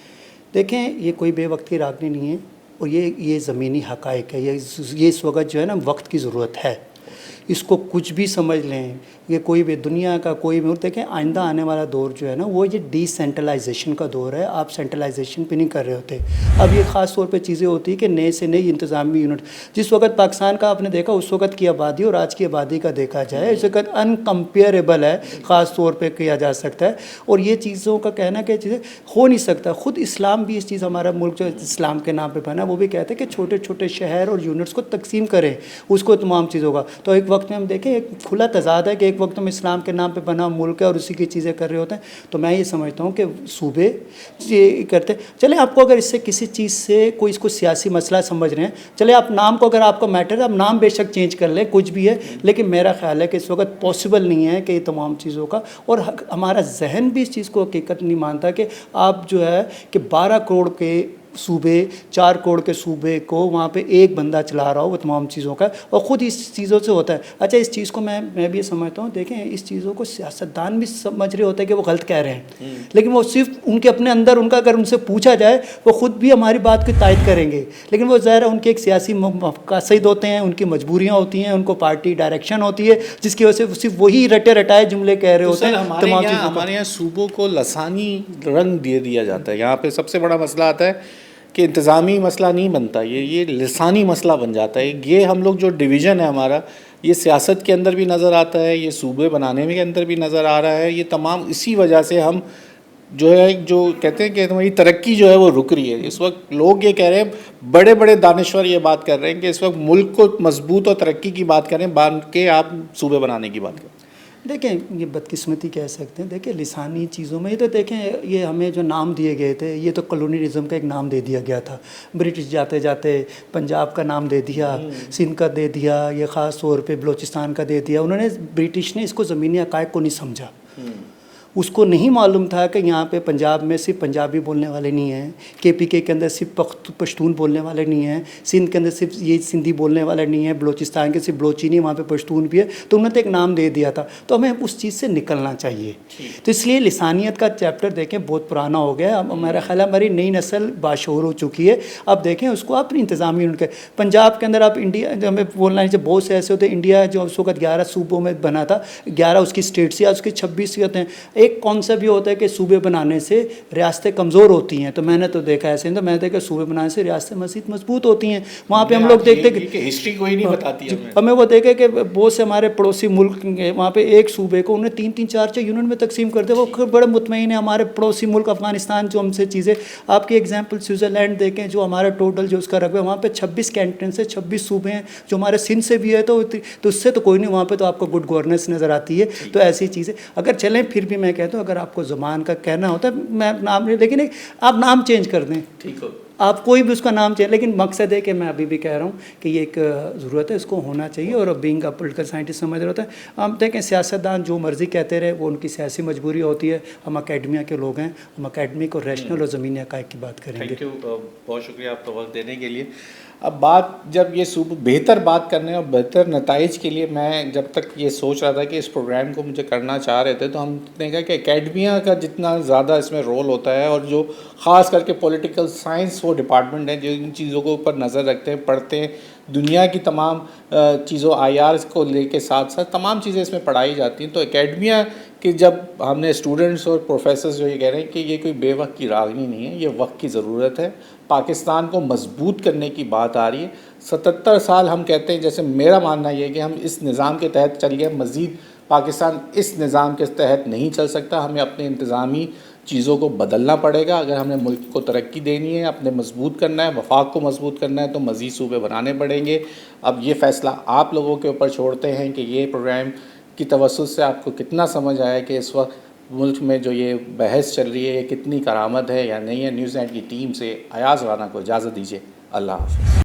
देखें, ये कोई बेवक्त की रागनी नहीं है, और ये ज़मीनी हक़ाइक़ है। ये इस वक्त जो है ना वक्त की ज़रूरत है, इसको कुछ भी समझ लें, ये कोई भी दुनिया का कोई भी देखें, आइंदा आने वाला दौर जो है ना वो ये डिसेंट्रलाइजेशन का दौर है। आप सेंट्रलाइजेशन पे नहीं कर रहे होते। अब ये ख़ास तौर पे चीज़ें होती है कि नए से नई इंतज़ामी यूनिट, जिस वक्त पाकिस्तान का आपने देखा उस वक्त की आबादी और आज की आबादी का देखा जाए, इस वक्त अनकम्पेरेबल है, ख़ास तौर पर किया जा सकता है। और ये चीज़ों का कहना कि चीज़ें हो नहीं सकता। ख़ुद इस्लाम भी इस चीज़, हमारा मुल्क जो इस्लाम के नाम पर बना, वो भी कहते हैं कि छोटे छोटे शहर और यूनिट्स को तकसीम करें उसको तमाम चीज़ों का। तो एक वक्त में हम देखें एक खुला तजाद है कि एक वक्त में इस्लाम के नाम पे बना मुल्क है और उसी की चीज़ें कर रहे होते हैं। तो मैं ये समझता हूँ कि सूबे ये करते चले, आपको अगर इससे किसी चीज़ से कोई इसको सियासी मसला समझ रहे हैं, चले आप नाम को, अगर आपका मैटर है आप नाम बेशक चेंज कर लें, कुछ भी है, लेकिन मेरा ख्याल है कि इस वक्त पॉसिबल नहीं है कि ये तमाम चीज़ों का, और हमारा जहन भी इस चीज़ को हकीकत नहीं मानता कि आप जो है कि 12 करोड़ के सूबे, 4 करोड़ के सूबे को वहाँ पे एक बंदा चला रहा हो वो तमाम चीज़ों का, और ख़ुद इस चीज़ों से होता है। अच्छा, इस चीज़ को मैं भी समझता हूँ, देखें इस चीज़ों को सियासतदान भी समझ रहे होते हैं कि वो गलत कह रहे हैं, लेकिन वो सिर्फ उनके अपने अंदर उनका अगर उनसे पूछा जाए वो ख़ुद भी हमारी बात की तायद करेंगे, लेकिन वो ज़ाहिर है उनके एक सियासी मकसद होते हैं, उनकी मजबूरियाँ होती हैं, उनको पार्टी डायरेक्शन होती है, जिसकी वजह से सिर्फ वही रटे रटाए जुमले कह रहे होते हैं। हमारे यहाँ सूबों को लसानी रंग दे दिया जाता है। यहाँ पे सबसे बड़ा मसला आता है कि इंतज़ामी मसला नहीं बनता, ये लिसानी मसला बन जाता है। ये हम लोग जो डिवीज़न है हमारा, ये सियासत के अंदर भी नज़र आता है, ये सूबे बनाने में के अंदर भी नज़र आ रहा है। ये तमाम इसी वजह से हम जो है, जो कहते हैं कि हमारी तरक्की जो है वो रुक रही है। इस वक्त लोग ये कह रहे हैं, बड़े बड़े दानिश्वर ये बात कर रहे हैं कि इस वक्त मुल्क को मजबूत और तरक्की की बात करें, बांध के आप सूबे बनाने की बात करें। देखें, ये बदकिस्मती कह सकते हैं। देखें, लिसानी चीज़ों में ये तो देखें, ये हमें जो नाम दिए गए थे, ये तो कॉलोनियलिज्म का एक नाम दे दिया गया था। ब्रिटिश जाते जाते पंजाब का नाम दे दिया, सिंध का दे दिया, ये ख़ास तौर पे बलूचिस्तान का दे दिया। उन्होंने, ब्रिटिश ने इसको ज़मीनी हक़ाइक़ को नहीं समझा। उसको नहीं मालूम था कि यहाँ पे पंजाब में सिर्फ पंजाबी बोलने वाले नहीं हैं, KPK के अंदर सिर्फ पश्तून बोलने वाले नहीं हैं, सिंध के अंदर सिर्फ ये सिंधी बोलने वाले नहीं है, बलोचिस्तान के सिर्फ बलोची नहीं, वहाँ पे पश्तून भी है। तो उन्होंने तो एक नाम दे दिया था, तो हमें उस चीज़ से निकलना चाहिए। तो इसलिए लिसानियत का चैप्टर देखें बहुत पुराना हो गया। अब मेरा ख्याल है हमारी नई नस्ल बाशऊर हो चुकी है। अब देखें उसको आप इंतज़ामी उनके पंजाब के अंदर आप इंडिया जो हमें बोलना है, जब बहुत से ऐसे होते हैं, इंडिया जो उस वक्त 11 सूबों में बना था, 11 उसकी स्टेट्स या उसके 26 होते हैं। एक कॉन्सेप्ट ये होता है कि सूबे बनाने से रियासतें कमज़ोर होती हैं, तो मैंने तो देखा ऐसे नहीं, तो मैंने देखा सूबे बनाने से रियासतें मज़ीद मजबूत होती हैं। वहाँ पे हम लोग देखते हैं कि हिस्ट्री कोई नहीं बताती हमें वो देखे कि बहुत से हमारे पड़ोसी मुल्क वहाँ पे एक सूबे को उन्हें 3-3 4-4 यूनिट में तकसीम कर दिया। वो बड़े मुतमईन है। हमारे पड़ोसी मुल्क अफगानिस्तान जो हमसे चीज़ें, आपकी एग्जांपल स्विट्ज़रलैंड देखें, जो हमारा टोटल जो उसका रकबा वहाँ पे 26 कैंटन से 26 सूबे हैं, जो हमारे सिंध से भी है। तो उससे तो कोई नहीं, वहाँ पे तो आपको गुड गवर्नेंस नज़र आती है। तो ऐसी चीज़ें अगर चलें, फिर भी मैं कहता हूँ अगर आपको ज़बान का कहना होता है, मैं नाम नहीं, लेकिन आप नाम चेंज कर दें, ठीक हो, आप कोई भी उसका नाम चाहिए, लेकिन मकसद है कि मैं अभी भी कह रहा हूँ कि ये एक ज़रूरत है, इसको होना चाहिए। और बीइंग अ पॉलिटिकल साइंटिस्ट समझ रहे होता है, हम देखें सियासतदान जो मर्ज़ी कहते रहे, वो उनकी सियासी मजबूरी होती है। हम अकेडमिया के लोग हैं, हम अकेडमिक और रैशनल और ज़मीनी हक़ाइक़ की बात करेंगे। थैंक यू, बहुत शुक्रिया आपका वक्त देने के लिए। अब बात जब ये बेहतर बात करने और बेहतर नताइज के लिए, मैं जब तक ये सोच रहा था कि इस प्रोग्राम को मुझे करना चाह रहे थे, तो हमने कहा कि एकेडमिया का जितना ज़्यादा इसमें रोल होता है, और जो ख़ास करके पॉलिटिकल साइंस वो डिपार्टमेंट है जो इन चीज़ों के ऊपर नज़र रखते हैं, पढ़ते हैं, दुनिया की तमाम चीज़ों IR को लेके साथ साथ तमाम चीज़ें इसमें पढ़ाई जाती हैं। तो एकेडमिया कि जब हमने स्टूडेंट्स और प्रोफेसर्स जो ये कह रहे हैं कि ये कोई बेवक्त की रागनी नहीं है, ये वक्त की ज़रूरत है, पाकिस्तान को मजबूत करने की बात आ रही है। 77 साल हम कहते हैं, जैसे मेरा मानना ये है कि हम इस निज़ाम के तहत चल गए, मज़ीद पाकिस्तान इस निज़ाम के तहत नहीं चल सकता। हमें अपने इंतज़ामी चीज़ों को बदलना पड़ेगा। अगर हमने मुल्क को तरक्की देनी है, अपने मजबूत करना है, वफाक को मजबूत करना है, तो मज़ीद सूबे बनाने पड़ेंगे। अब ये फ़ैसला आप लोगों के ऊपर छोड़ते हैं कि ये प्रोग्राम की तवज्जुह से आपको कितना समझ आया कि इस वक्त मुल्क में जो ये बहस चल रही है, ये कितनी करामत है या नहीं है। न्यूज़ नाइट की टीम से अयाज़ राना को इजाज़त दीजिए। अल्लाह हाफ़िज़।